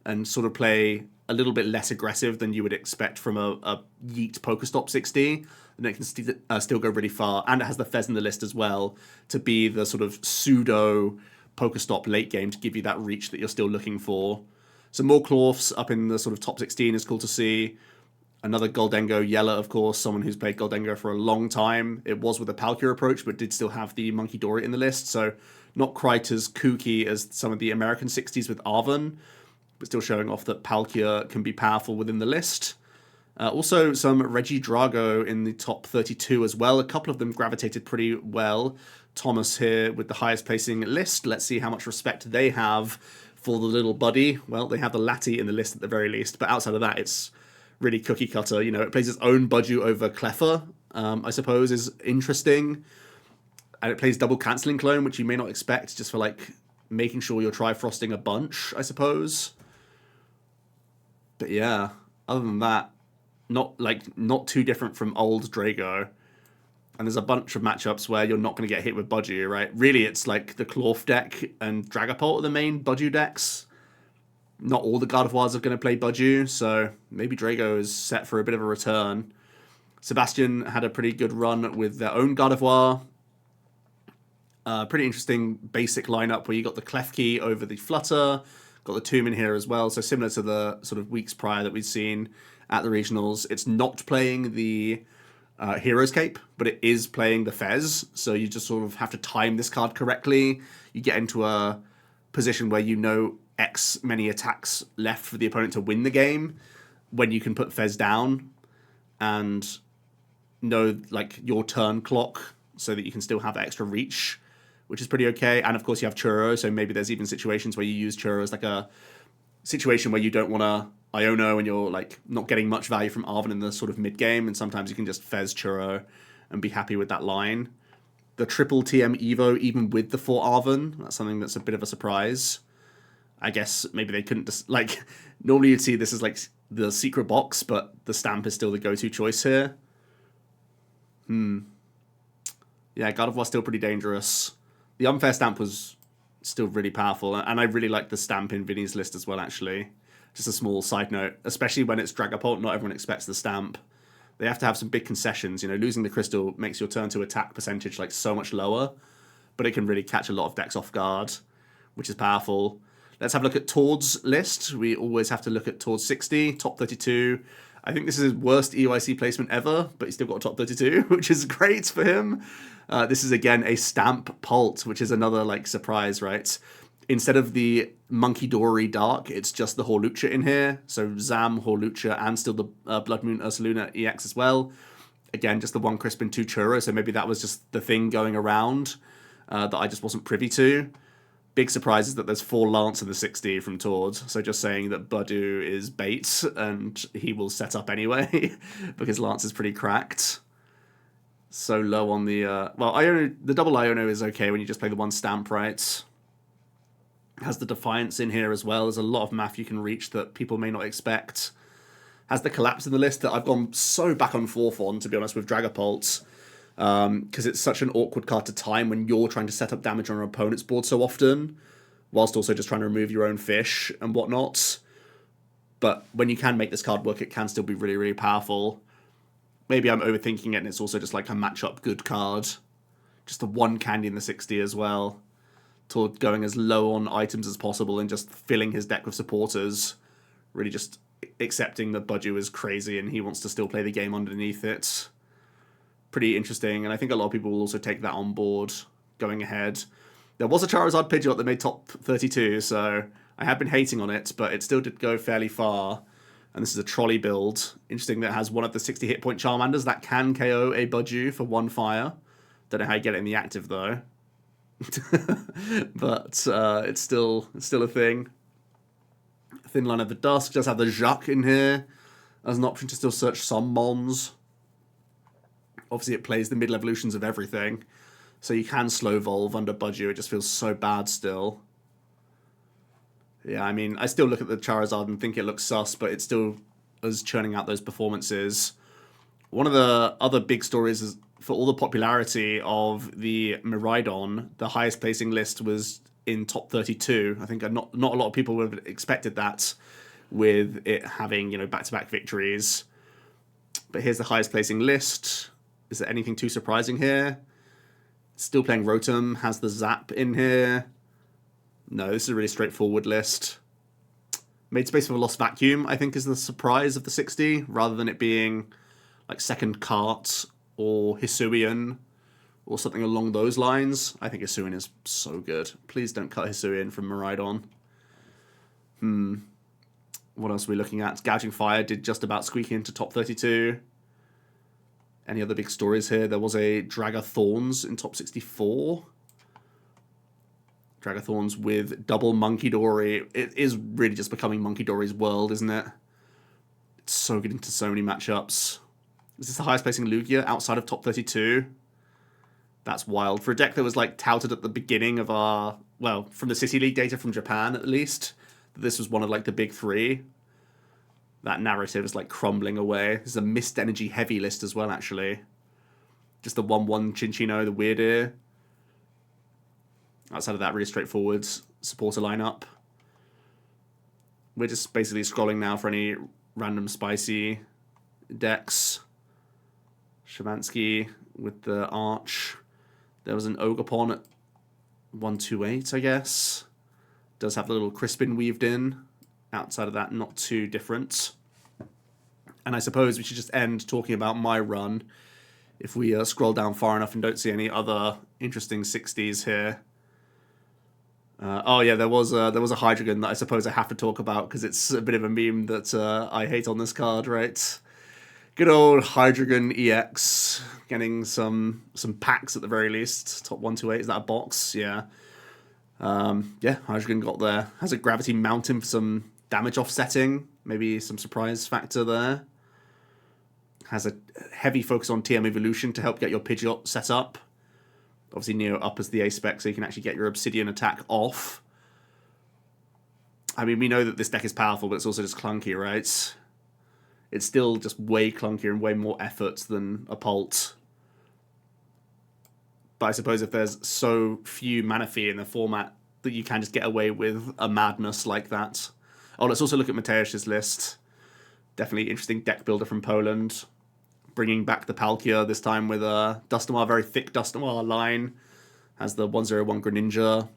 Speaker 1: and sort of play a little bit less aggressive than you would expect from a Yeet Pokestop 60, then it can still go really far. And it has the Fez in the list as well to be the sort of pseudo Pokestop late game to give you that reach that you're still looking for. Some more Clorfs up in the sort of top 16 is cool to see. Another Gholdengo Yella, of course, someone who's played Gholdengo for a long time. It was with a Palkia approach, but did still have the Monkey Dory in the list, so not quite as kooky as some of the American 60s with Arven, but still showing off that Palkia can be powerful within the list. Also, some Regidrago in the top 32 as well. A couple of them gravitated pretty well. Thomas here with the highest placing list. Let's see how much respect they have for the little buddy. Well, they have the Lati in the list at the very least, but outside of that, it's really cookie cutter. You know, it plays its own Budu over Cleffa, I suppose, is interesting. And it plays double cancelling clone, which you may not expect just for like making sure you're Trifrosting a bunch, I suppose. But yeah, other than that, not too different from old Drago. And there's a bunch of matchups where you're not going to get hit with Budgie, right? Really, it's like the Clorf deck and Dragapult are the main Budgie decks. Not all the Gardevoirs are going to play Budgie, so maybe Drago is set for a bit of a return. Sebastian had a pretty good run with their own Gardevoir. Pretty interesting basic lineup where you got the Klefki over the Flutter, got the Tomb in here as well, so similar to the sort of weeks prior that we've seen at the regionals. It's not playing the Hero's Cape, but it is playing the Fez, so you just sort of have to time this card correctly. You get into a position where you know X many attacks left for the opponent to win the game when you can put Fez down and know like your turn clock so that you can still have extra reach, which is pretty okay. And of course you have Churro, so maybe there's even situations where you use Churro as like a situation where you don't want to Iono and you're like not getting much value from Arven in the sort of mid game, and sometimes you can just Fez Churro and be happy with that line. The triple TM Evo, even with the 4 Arven, that's something that's a bit of a surprise. I guess maybe they couldn't just like normally you'd see this as like the secret box, but the stamp is still the go-to choice here. Yeah, Gardevoir's still pretty dangerous. The unfair stamp was still really powerful, and I really like the stamp in Vinnie's list as well, actually. Just a small side note, especially when it's Dragapult, not everyone expects the stamp. They have to have some big concessions. You know, losing the crystal makes your turn to attack percentage like so much lower, but it can really catch a lot of decks off guard, which is powerful. Let's have a look at Tord's list. We always have to look at Tord's 60, top 32. I think this is his worst EUIC placement ever, but he's still got a top 32, which is great for him. This is, again, a Stamp Pult, which is another, like, surprise, right? Instead of the Monkey Dory Dark, it's just the Hawlucha in here. So Zam, Hawlucha, and still the Blood Moon Ursaluna EX as well. Again, just the 1 Crisp and 2 Churro, so maybe that was just the thing going around that I just wasn't privy to. Big surprise is that there's 4 Lance in the 60 from Tord, so just saying that Budu is bait and he will set up anyway because Lance is pretty cracked. So low on the... well, Iono, the double Iono is okay when you just play the 1 stamp, right? Has the Defiance in here as well. There's a lot of math you can reach that people may not expect. Has the Collapse in the list that I've gone so back and forth on, to be honest, with Dragapult. Because it's such an awkward card to time when you're trying to set up damage on your opponent's board so often, whilst also just trying to remove your own fish and whatnot. But when you can make this card work, it can still be really, really powerful. Maybe I'm overthinking it, and it's also just like a matchup good card. Just the 1 candy in the 60 as well. Toward going as low on items as possible and just filling his deck with supporters. Really just accepting that Budju is crazy and he wants to still play the game underneath it. Pretty interesting, and I think a lot of people will also take that on board going ahead. There was a Charizard Pidgeot that made top 32, so I have been hating on it, but it still did go fairly far. And this is a trolley build. Interesting that it has one of the 60 hit point Charmanders that can KO a Budju for 1 fire. Don't know how you get it in the active though. But it's still a thing. Thin Line of the Dusk does have the Jacques in here as an option to still search some mons. Obviously, it plays the middle evolutions of everything, so you can slow evolve under Budju. It just feels so bad still. Yeah, I mean, I still look at the Charizard and think it looks sus, but it still is churning out those performances. One of the other big stories is for all the popularity of the Maridon, the highest placing list was in top 32. I think not a lot of people would have expected that with it having, you know, back-to-back victories. But here's the highest placing list. Is there anything too surprising here? Still playing Rotom, has the Zap in here. No, this is a really straightforward list. Made Space for a Lost Vacuum, I think, is the surprise of the 60, rather than it being like Second Cart or Hisuian or something along those lines. I think Hisuian is so good. Please don't cut Hisuian from Maridon. What else are we looking at? Gouging Fire did just about squeak into top 32. Any other big stories here? There was a Dragathorns in top 64. Dragathorns with double Monkey Dory. It is really just becoming Monkey Dory's world, isn't it? It's so good into so many matchups. Is this the highest placing Lugia outside of top 32? That's wild. For a deck that was like touted at the beginning of our well, from the City League data from Japan at least, that this was one of like the big three. That narrative is like crumbling away. This is a Mist Energy heavy list as well, actually. Just the 1-1 Chinchino, the Weird Ear. Outside of that, really straightforward supporter lineup. We're just basically scrolling now for any random spicy decks. Shavansky with the Arch. There was an Ogerpon at 128, I guess. Does have the little Crispin weaved in. Outside of that, not too different. And I suppose we should just end talking about my run. If we scroll down far enough and don't see any other interesting 60s here. Oh yeah, there was a Hydreigon that I suppose I have to talk about because it's a bit of a meme that I hate on this card, right? Good old Hydreigon EX, getting some packs at the very least. Top 128, is that a box? Yeah. Yeah, Hydreigon got there. Has a Gravity Mountain for some damage offsetting, maybe some surprise factor there. Has a heavy focus on TM Evolution to help get your Pidgeot set up. Obviously Neo up as the A-spec so you can actually get your Obsidian attack off. I mean, we know that this deck is powerful, but it's also just clunky, right? It's still just way clunkier and way more effort than a Pult. But I suppose if there's so few Manaphy in the format that you can just get away with a madness like that. Oh, let's also look at Mateusz's list. Definitely interesting deck builder from Poland. Bringing back the Palkia, this time with a Dustomer, very thick Dustomer line. Has the 101 Greninja.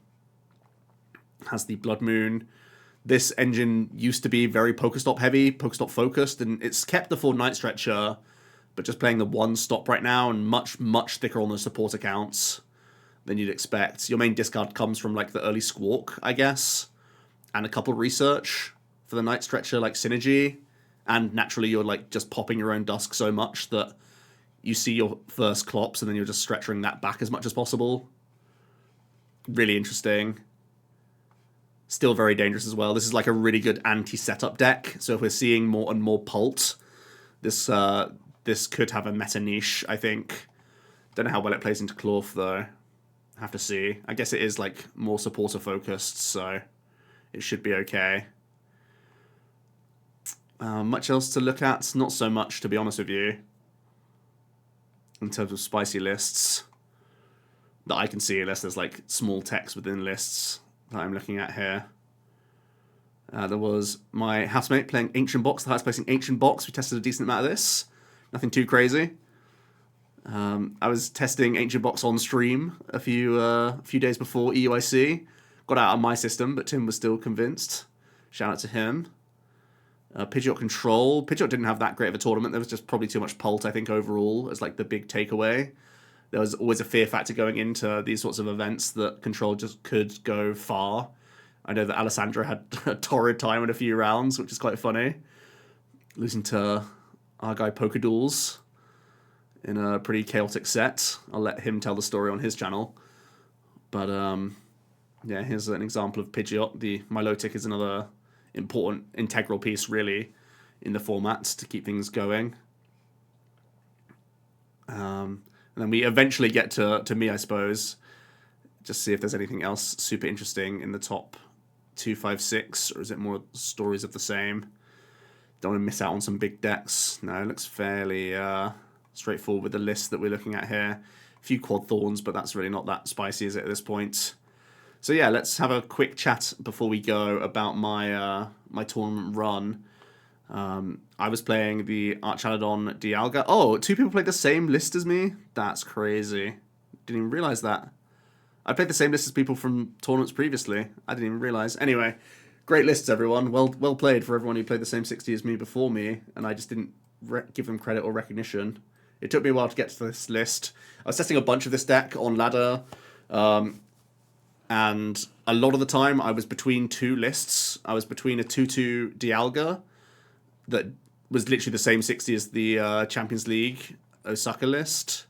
Speaker 1: Has the Blood Moon. This engine used to be very Pokestop heavy, Pokestop focused, and it's kept the full Night Stretcher, but just playing the one stop right now and much, much thicker on the support accounts than you'd expect. Your main discard comes from like the early Squawk, I guess, and a couple research for the Night Stretcher, like Synergy. And naturally, you're like just popping your own Dusk so much that you see your first Clops and then you're just stretching that back as much as possible. Really interesting. Still very dangerous as well. This is like a really good anti-setup deck. So if we're seeing more and more Pult, this could have a meta niche, I think. Don't know how well it plays into Clorf, though. Have to see. I guess it is like more supporter focused, so it should be okay. Much else to look at? Not so much, to be honest with you. In terms of spicy lists that I can see, unless there's like small text within lists that I'm looking at here. There was my housemate playing Ancient Box, the highest placing Ancient Box. We tested a decent amount of this. Nothing too crazy. I was testing Ancient Box on stream a few days before EUIC. Got out of my system, but Tim was still convinced. Shout out to him. Pidgeot Control. Pidgeot didn't have that great of a tournament. There was just probably too much Pult, I think, overall, as like the big takeaway. There was always a fear factor going into these sorts of events that Control just could go far. I know that Alessandra had a torrid time in a few rounds, which is quite funny. Losing to our guy Pokeduels in a pretty chaotic set. I'll let him tell the story on his channel. But, yeah, here's an example of Pidgeot. The Milotic is another important integral piece really in the format to keep things going. And then we eventually get to me, I suppose. Just see if there's anything else super interesting in the top 256, or is it more stories of the same? Don't want to miss out on some big decks. No, it looks fairly straightforward with the list that we're looking at here. A few Quad Thorns, but that's really not that spicy, is it, at this point? So yeah, let's have a quick chat before we go about my my tournament run. I was playing the Archaludon Dialga. Oh, two people played the same list as me? That's crazy. Didn't even realize that. I played the same list as people from tournaments previously. I didn't even realize. Anyway, great lists, everyone. Well played for everyone who played the same 60 as me before me, and I just didn't give them credit or recognition. It took me a while to get to this list. I was testing a bunch of this deck on ladder. And a lot of the time, I was between two lists. I was between a 2-2 Dialga that was literally the same 60 as the Champions League Osaka list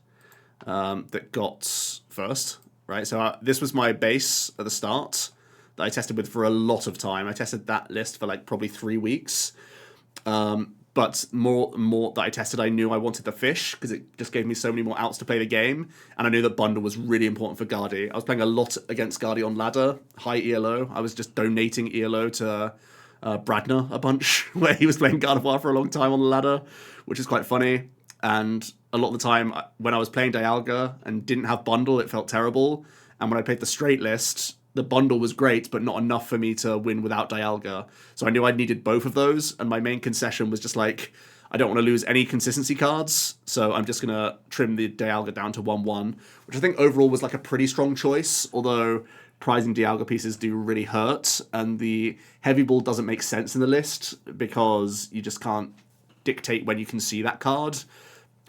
Speaker 1: that got first, right? So this was my base at the start that I tested with for a lot of time. I tested that list for like probably 3 weeks. But more that I tested, I knew I wanted the fish because it just gave me so many more outs to play the game, and I knew that bundle was really important for Guardy. I was playing a lot against Guardy on ladder, high ELO. I was just donating ELO to Bradner a bunch, where he was playing Gardevoir for a long time on the ladder, which is quite funny. And a lot of the time, when I was playing Dialga and didn't have bundle, it felt terrible. And when I played the straight list, the bundle was great, but not enough for me to win without Dialga. So I knew I needed both of those, and my main concession was just like, I don't want to lose any consistency cards, so I'm just going to trim the Dialga down to 1-1, which I think overall was like a pretty strong choice, although prizing Dialga pieces do really hurt, and the Heavy Ball doesn't make sense in the list, because you just can't dictate when you can see that card.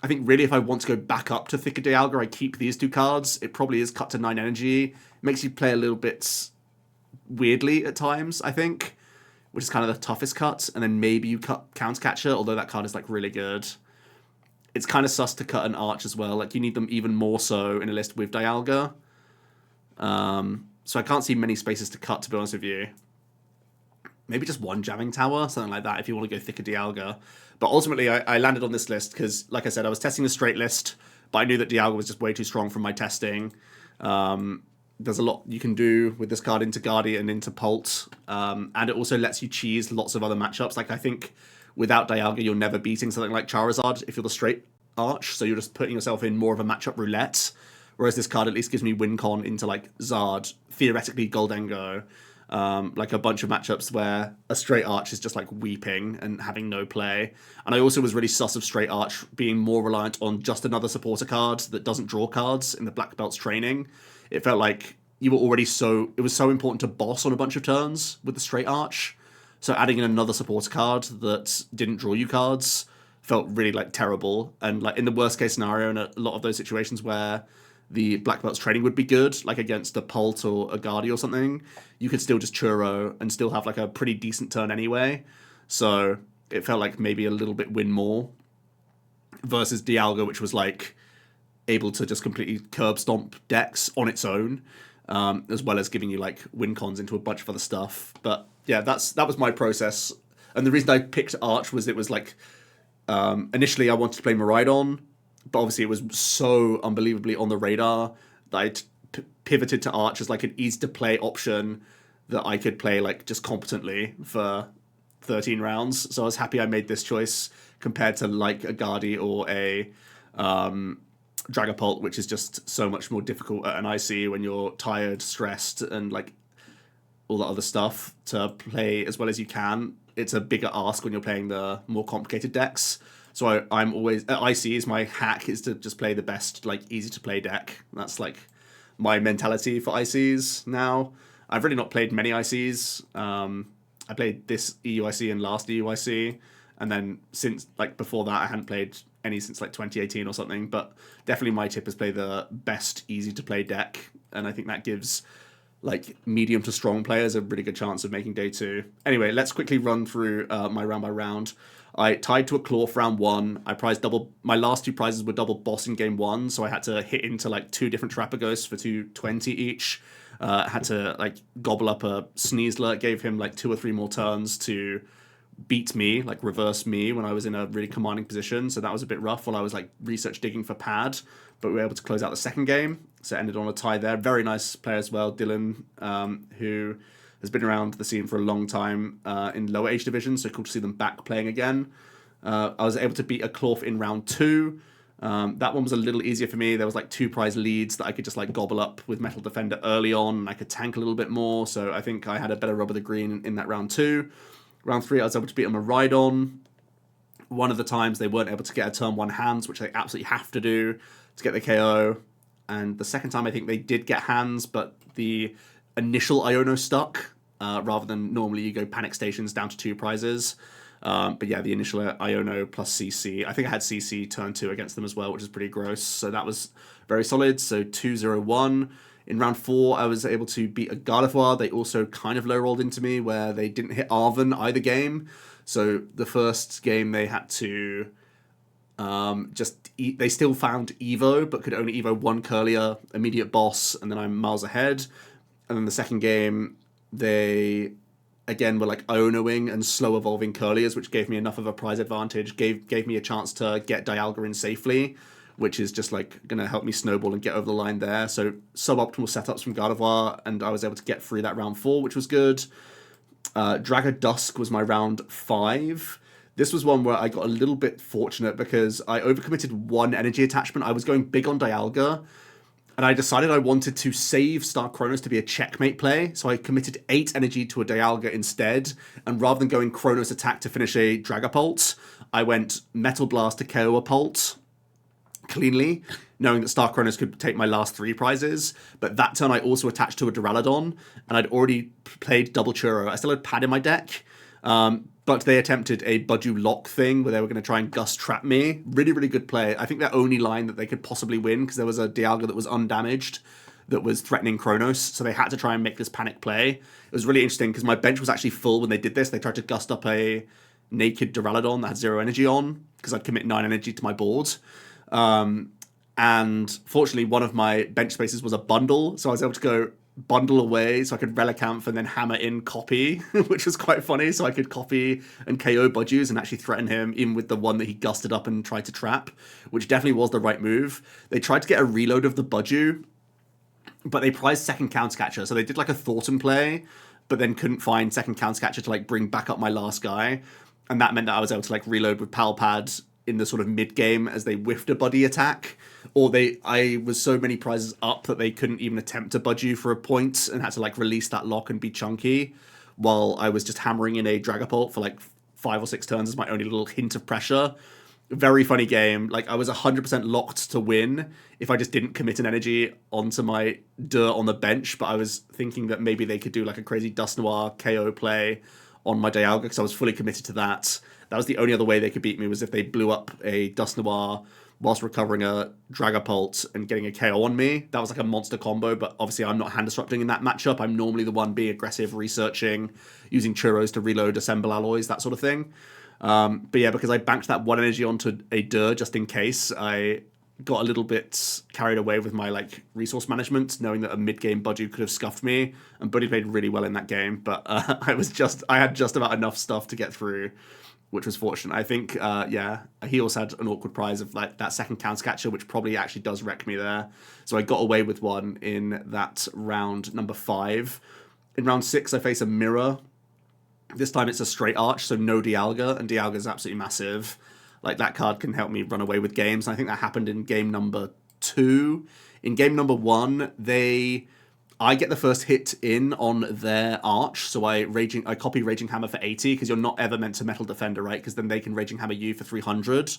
Speaker 1: I think really if I want to go back up to Thicker Dialga, I keep these two cards. It probably is cut to 9 energy. Makes you play a little bit weirdly at times, I think, which is kind of the toughest cut. And then maybe you cut Countercatcher, although that card is like really good. It's kind of sus to cut an Arch as well. Like you need them even more so in a list with Dialga. So I can't see many spaces to cut, to be honest with you. Maybe just one Jamming Tower, something like that, if you want to go Thicker Dialga. But ultimately, I landed on this list because, like I said, I was testing a straight list, but I knew that Dialga was just way too strong from my testing. There's a lot you can do with this card into Guardy and into Pult, and it also lets you cheese lots of other matchups. Like, I think without Dialga, you're never beating something like Charizard if you're the straight Arch, so you're just putting yourself in more of a matchup roulette, whereas this card at least gives me win con into, like, Zard, theoretically Gholdengo, like a bunch of matchups where a straight Arch is just like weeping and having no play. And I also was really sus of straight Arch being more reliant on just another supporter card that doesn't draw cards in the Black Belt's training. It felt like you were already it was so important to boss on a bunch of turns with the straight Arch. So adding in another supporter card that didn't draw you cards felt really like terrible. And like in the worst case scenario, in a lot of those situations where the Black Belt's training would be good, like against a Pult or a Guardy or something, you could still just churro and still have like a pretty decent turn anyway. So it felt like maybe a little bit win more versus Dialga, which was like able to just completely curb stomp decks on its own, as well as giving you like win cons into a bunch of other stuff. But yeah, that was my process. And the reason I picked Arch was it was like, initially I wanted to play Maridon, but obviously it was so unbelievably on the radar that I pivoted to Arch as like an easy to play option that I could play like just competently for 13 rounds. So I was happy I made this choice compared to like a Guardy or a Dragapult, which is just so much more difficult at an IC when you're tired, stressed, and like all that other stuff to play as well as you can. It's a bigger ask when you're playing the more complicated decks. So I'm always at ICs. My hack is to just play the best, like easy to play deck. That's like my mentality for ICs now. I've really not played many ICs. I played this EUIC and last EUIC, and then since like before that, I hadn't played any since like 2018 or something. But definitely my tip is play the best easy to play deck, and I think that gives like medium to strong players a really good chance of making day 2. Anyway, let's quickly run through my round by round. I tied to a claw for round 1. I prized double. My last 2 prizes were double boss in game 1, so I had to hit into like 2 different Trapper Ghosts for 220 each. Had to like gobble up a Sneasler. It gave him like 2 or 3 more turns to beat me, like reverse me when I was in a really commanding position. So that was a bit rough while I was like research digging for pad, but we were able to close out the second game. So it ended on a tie there. Very nice player as well, Dylan, who has been around the scene for a long time in lower age divisions, so cool to see them back playing again. I was able to beat a Clorf in round 2. That one was a little easier for me. There was like 2 prize leads that I could just like gobble up with Metal Defender early on, and I could tank a little bit more, so I think I had a better rub of the green in that round 2. Round 3, I was able to beat a Maridon. One of the times they weren't able to get a turn 1 hands, which they absolutely have to do to get the KO. And the second time, I think they did get hands, but the initial Iono stuck, rather than normally you go Panic Stations down to 2 prizes. But yeah, the initial Iono plus CC. I think I had CC turn 2 against them as well, which is pretty gross. So that was very solid. So 2-0-1. In round 4, I was able to beat a Gardevoir. They also kind of low-rolled into me, where they didn't hit Arven either game. So the first game they had to they still found Evo, but could only Evo 1 Curlier, immediate boss, and then I'm miles ahead. And then the second game, they again were like Ionoing and slow evolving Curliers, which gave me enough of a prize advantage, gave me a chance to get Dialga in safely, which is just like gonna help me snowball and get over the line there. So suboptimal setups from Gardevoir, and I was able to get through that round 4, which was good. Dragadusk was my round 5. This was one where I got a little bit fortunate because I overcommitted 1 energy attachment. I was going big on Dialga, and I decided I wanted to save Star Chronos to be a checkmate play, so I committed 8 energy to a Dialga instead, and rather than going Chronos attack to finish a Dragapult, I went Metal Blast to KO a Pult cleanly, knowing that Star Chronos could take my last 3 prizes. But that turn I also attached to a Duraludon, and I'd already played double Churro. I still had Pad in my deck, but they attempted a Budew Lock thing where they were going to try and Gust Trap me. Really, really good play. I think their only line that they could possibly win, because there was a Dialga that was undamaged that was threatening Chronos, so they had to try and make this panic play. It was really interesting because my bench was actually full when they did this. They tried to Gust up a naked Duraludon that had 0 energy on, because I'd commit 9 energy to my board. And fortunately, one of my bench spaces was a bundle, so I was able to go bundle away so I could Relicanth and then hammer in copy, which was quite funny. So I could copy and KO Budews and actually threaten him, even with the one that he gusted up and tried to trap, which definitely was the right move. They tried to get a reload of the Budew, but they prized second Countercatcher, so they did like a Thornton play, but then couldn't find second Countercatcher to like bring back up my last guy, and that meant that I was able to like reload with Palpad in the sort of mid game as they whiffed a Buddy attack, or I was so many prizes up that they couldn't even attempt to budge you for a point and had to like release that lock and be chunky, while I was just hammering in a Dragapult for like 5 or 6 turns as my only little hint of pressure. Very funny game. Like, I was 100% locked to win if I just didn't commit an energy onto my dirt on the bench, but I was thinking that maybe they could do like a crazy Dusknoir KO play on my Dialga, because I was fully committed to that. That was the only other way they could beat me, was if they blew up a Dusknoir whilst recovering a Dragapult and getting a KO on me. That was like a monster combo, but obviously I'm not hand disrupting in that matchup. I'm normally the one being aggressive, researching, using Churros to reload, assemble alloys, that sort of thing. But yeah, because I banked that 1 energy onto a Dur just in case, I got a little bit carried away with my like resource management, knowing that a mid-game Budew could have scuffed me, and Buddy played really well in that game, but I had just about enough stuff to get through, which was fortunate. I think, yeah, he also had an awkward prize of like that second Countercatcher, which probably actually does wreck me there. So I got away with one in that round number 5. In round 6, I face a Mirror. This time it's a straight arch, so no Dialga, and Dialga is absolutely massive. Like, that card can help me run away with games, and I think that happened in game number 2. In game number 1, I get the first hit in on their arch, so I copy Raging Hammer for 80, because you're not ever meant to Metal Defender, right? Because then they can Raging Hammer you for 300.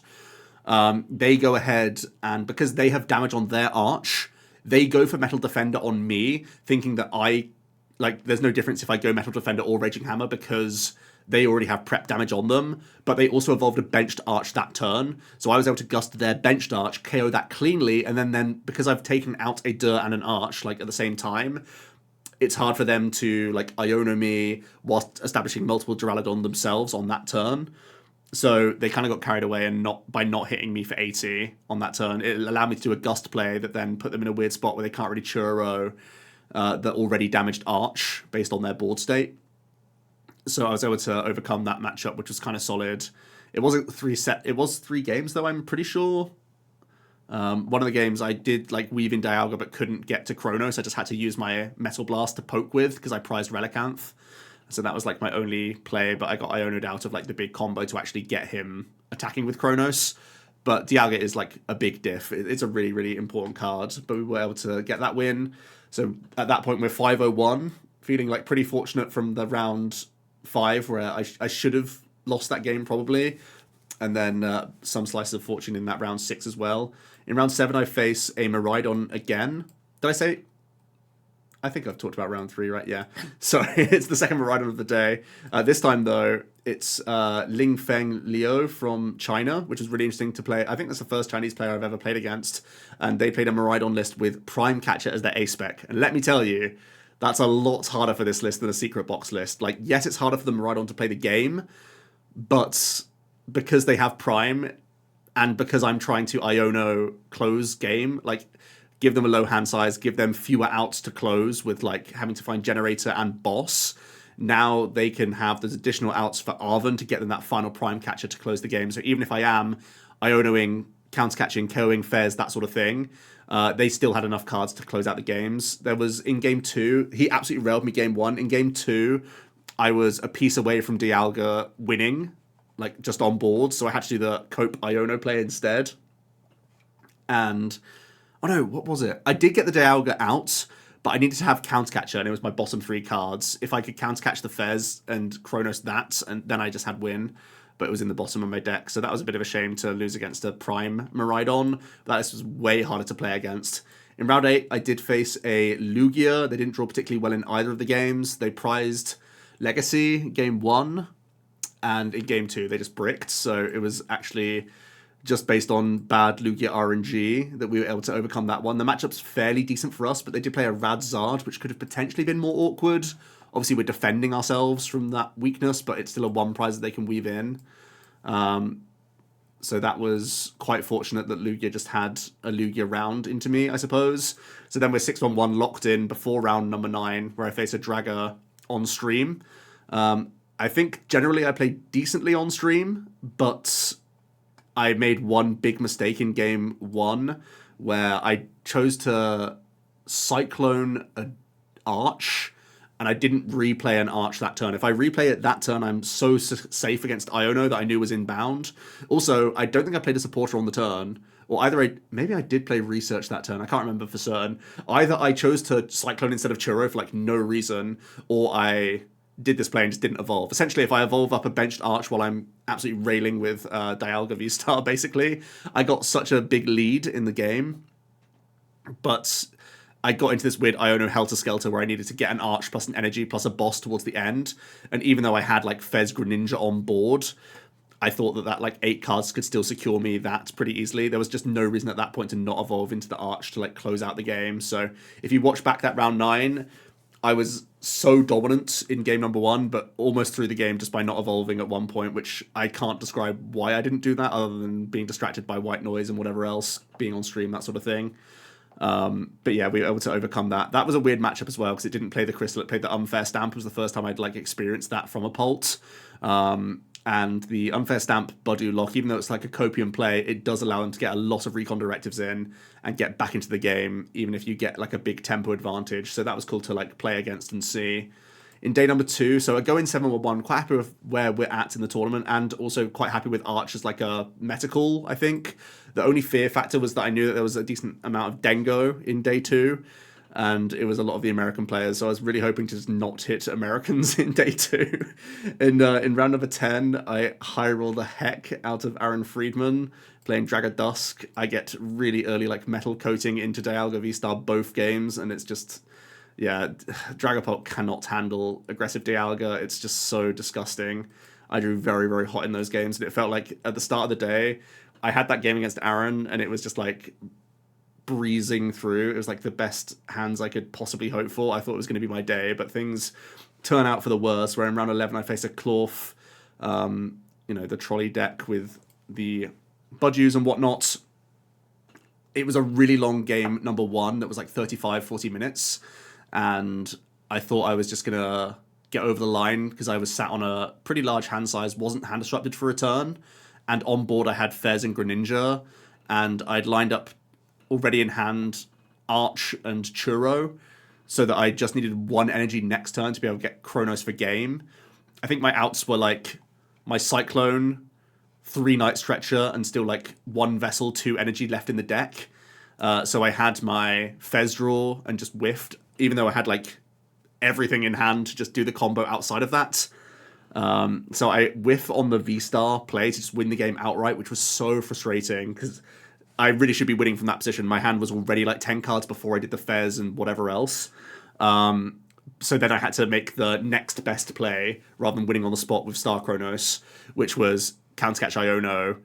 Speaker 1: They go ahead, and because they have damage on their arch, they go for Metal Defender on me, thinking that there's no difference if I go Metal Defender or Raging Hammer, because they already have prep damage on them, but they also evolved a benched arch that turn, so I was able to gust their benched arch, KO that cleanly, and then because I've taken out a Dur and an arch like at the same time, it's hard for them to like Iono me whilst establishing multiple Duraludon themselves on that turn. So they kind of got carried away, and by not hitting me for 80 on that turn, it allowed me to do a gust play that then put them in a weird spot where they can't really Churro the already damaged arch based on their board state. So I was able to overcome that matchup, which was kind of solid. It wasn't it was 3 games though, I'm pretty sure. One of the games I did like weave in Dialga but couldn't get to Chronos. I just had to use my Metal Blast to poke with because I prized Relicanth. So that was like my only play, but I got Iono'd out of like the big combo to actually get him attacking with Chronos. But Dialga is like a big diff. It's a really, really important card, but we were able to get that win. So at that point we're 5-0-1, feeling like pretty fortunate from the round 5 where I should have lost that game probably, and then some slices of fortune in that round 6 as well. In round 7 I face a Maridon again. Did I say? I think I've talked about round 3, right? Yeah. Sorry, it's the second Maridon of the day. This time though, it's Ling Feng Liu from China, which is really interesting to play. I think that's the first Chinese player I've ever played against, and they played a Maridon list with Prime Catcher as their A-spec. And let me tell you, that's a lot harder for this list than a secret box list. Like, yes, it's harder for the Maridon to play the game, but because they have Prime, and because I'm trying to Iono close game, like, give them a low hand size, give them fewer outs to close with, like, having to find Generator and Boss, now they can have those additional outs for Arven to get them that final prime catcher to close the game. So even if I am Ionoing, counter-catching, KOing Fez, that sort of thing, they still had enough cards to close out the games. There was, in game 2, he absolutely railed me game 1. In game 2, I was a piece away from Dialga winning, like just on board, so I had to do the Cope Iono play instead. And, oh no, what was it? I did get the Dialga out, but I needed to have Countercatcher, and it was my bottom 3 cards. If I could Countercatch the Fez and Chronos that, and then I just had win, but it was in the bottom of my deck, so that was a bit of a shame to lose against a Prime Maridon. But this was way harder to play against. In round 8, I did face a Lugia. They didn't draw particularly well in either of the games. They prized Legacy game 1, and in game 2 they just bricked, so it was actually just based on bad Lugia RNG that we were able to overcome that one. The matchup's fairly decent for us, but they did play a Radzard, which could have potentially been more awkward. Obviously, we're defending ourselves from that weakness, but it's still a 1 prize that they can weave in. So that was quite fortunate that Lugia just had a Lugia round into me, I suppose. So then we're 6-1-1 locked in before round number 9, where I face a Dragger on stream. I think generally I played decently on stream, but I made one big mistake in game 1 where I chose to Cyclone an Arch, and I didn't replay an Arch that turn. If I replay it that turn, I'm so safe against Iono that I knew was inbound. Also, I don't think I played a supporter on the turn, or either maybe I did play Research that turn, I can't remember for certain. Either I chose to Cyclone instead of Churro for like no reason, or I did this play and just didn't evolve. Essentially, if I evolve up a benched Arch while I'm absolutely railing with Dialga V-Star, basically, I got such a big lead in the game. But I got into this weird Iono Helter-Skelter where I needed to get an Arch plus an Energy plus a boss towards the end. And even though I had like Fez Greninja on board, I thought that like 8 cards could still secure me that pretty easily. There was just no reason at that point to not evolve into the Arch to like close out the game. So if you watch back that round 9, I was so dominant in game number 1, but almost through the game just by not evolving at one point, which I can't describe why I didn't do that other than being distracted by white noise and whatever else, being on stream, that sort of thing. But yeah, we were able to overcome that. That was a weird matchup as well because it didn't play the Crystal, it played the Unfair Stamp. It was the first time I'd like experienced that from a Pult. And the Unfair Stamp Budu lock, even though it's like a copium play, it does allow them to get a lot of recon directives in and get back into the game, even if you get like a big tempo advantage. So that was cool to like play against and see. In day number 2, so I go in 7-1, quite happy with where we're at in the tournament, and also quite happy with Arch as like a meta call, I think. The only fear factor was that I knew that there was a decent amount of Dengo in day 2, and it was a lot of the American players, so I was really hoping to just not hit Americans in day 2. In round number 10, I high roll the heck out of Aaron Friedman, playing Dragger Dusk. I get really early like metal coating into Dialga V-Star both games, and it's just, yeah, Dragapult cannot handle aggressive Dialga. It's just so disgusting. I drew very, very hot in those games, and it felt like at the start of the day, I had that game against Aaron, and it was just like breezing through. It was like the best hands I could possibly hope for. I thought it was going to be my day, but things turn out for the worst, where in round 11 I faced a Clorf, the trolley deck with the Budus and whatnot. It was a really long game, number 1, that was like 35, 40 minutes, and I thought I was just going to get over the line because I was sat on a pretty large hand size, wasn't hand disrupted for a turn, and on board I had Fez and Greninja, and I'd lined up already in hand Arch and Churro, so that I just needed 1 energy next turn to be able to get Chronos for game. I think my outs were like my Cyclone, 3 Night Stretcher, and still like 1 Vessel, 2 energy left in the deck. So I had my Fez draw and just whiffed, even though I had like everything in hand to just do the combo outside of that. So I whiff on the V-Star play to just win the game outright, which was so frustrating because I really should be winning from that position. My hand was already like 10 cards before I did the Fez and whatever else. So then I had to make the next best play rather than winning on the spot with Star Chronos, which was Countercatch Iono,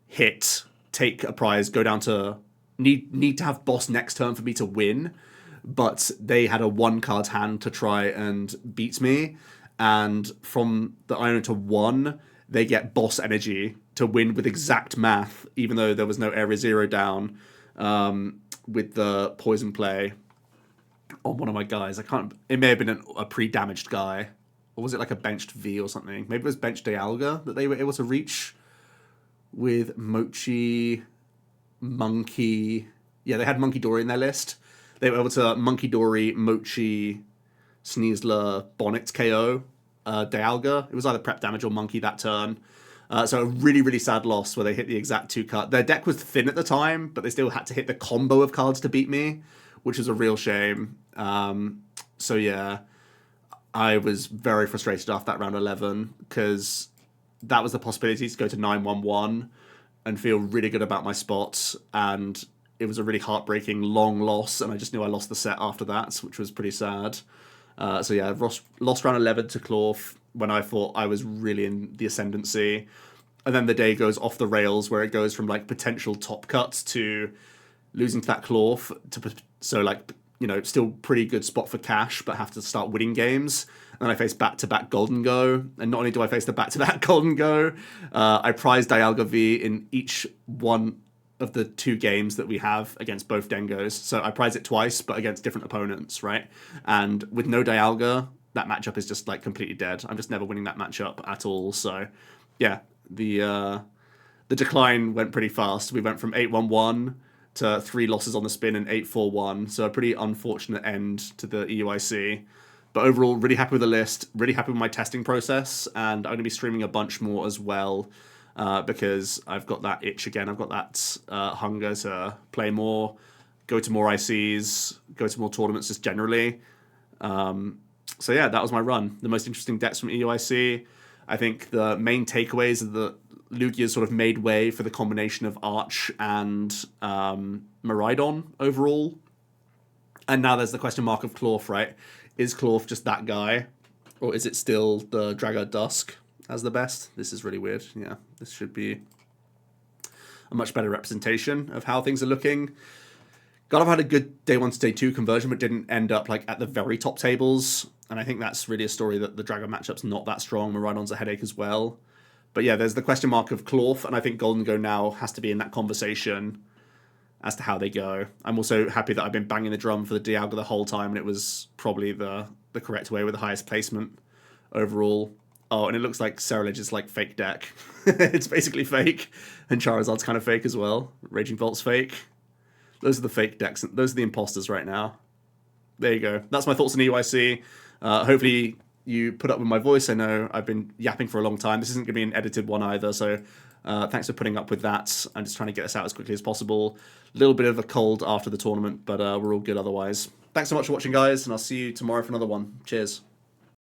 Speaker 1: hit, take a prize, go down to need to have boss next turn for me to win. But they had a 1-card hand to try and beat me. And from the Iono to 1, they get boss energy to win with exact math, even though there was no Area 0 down with the poison play on one of my guys. It may have been a pre-damaged guy. Or was it like a benched V or something? Maybe it was benched Dialga that they were able to reach with Mochi, Monkey. Yeah, they had Monkey Dory in their list. They were able to Monkey Dory, Mochi, Sneasler, Bonnet KO, Dialga. It was either prep damage or Monkey that turn. So a really, really sad loss where they hit the exact 2-cut. Their deck was thin at the time, but they still had to hit the combo of cards to beat me, which was a real shame. So yeah, I was very frustrated after that round 11 because that was the possibility to go to 9-1-1 and feel really good about my spots. And it was a really heartbreaking long loss, and I just knew I lost the set after that, which was pretty sad. So yeah, lost round 11 to Clorf when I thought I was really in the ascendancy. And then the day goes off the rails where it goes from like potential top cuts to losing to that Clorf so like, you know, still pretty good spot for cash, but have to start winning games. And then I face back-to-back Gholdengo. And not only do I face the back-to-back Gholdengo, I prize Dialga V in each one of the 2 games that we have against both Dengos. So I prize it twice, but against different opponents, right? And with no Dialga, that matchup is just like completely dead. I'm just never winning that matchup at all. So yeah, the decline went pretty fast. We went from 8-1-1 to 3 losses on the spin and 8-4-1. So a pretty unfortunate end to the EUIC. But overall, really happy with the list, really happy with my testing process, and I'm going to be streaming a bunch more as well because I've got that itch again. I've got that hunger to play more, go to more ICs, go to more tournaments just generally. So yeah, that was my run. The most interesting decks from EUIC. I think the main takeaways are that Lugia's sort of made way for the combination of Arch and Maridon overall. And now there's the question mark of Clorf, right? Is Clorf just that guy? Or is it still the Dragger Dusk as the best? This is really weird. Yeah, this should be a much better representation of how things are looking. God, I've had a good day 1 to day 2 conversion, but didn't end up like at the very top tables. And I think that's really a story that the Dragger matchup's not that strong. Maridon's a headache as well. But yeah, there's the question mark of Clorf, and I think Gholdengo now has to be in that conversation as to how they go. I'm also happy that I've been banging the drum for the Dialga the whole time, and it was probably the correct way with the highest placement overall. Oh, and it looks like Cerulage's like fake deck. It's basically fake, and Charizard's kind of fake as well. Raging Volt's fake. Those are the fake decks. Those are the imposters right now. There you go. That's my thoughts on EUIC. Hopefully you put up with my voice. I know I've been yapping for a long time. This isn't going to be an edited one either, so thanks for putting up with that. I'm just trying to get this out as quickly as possible. A little bit of a cold after the tournament, but we're all good otherwise. Thanks so much for watching, guys, and I'll see you tomorrow for another one. Cheers.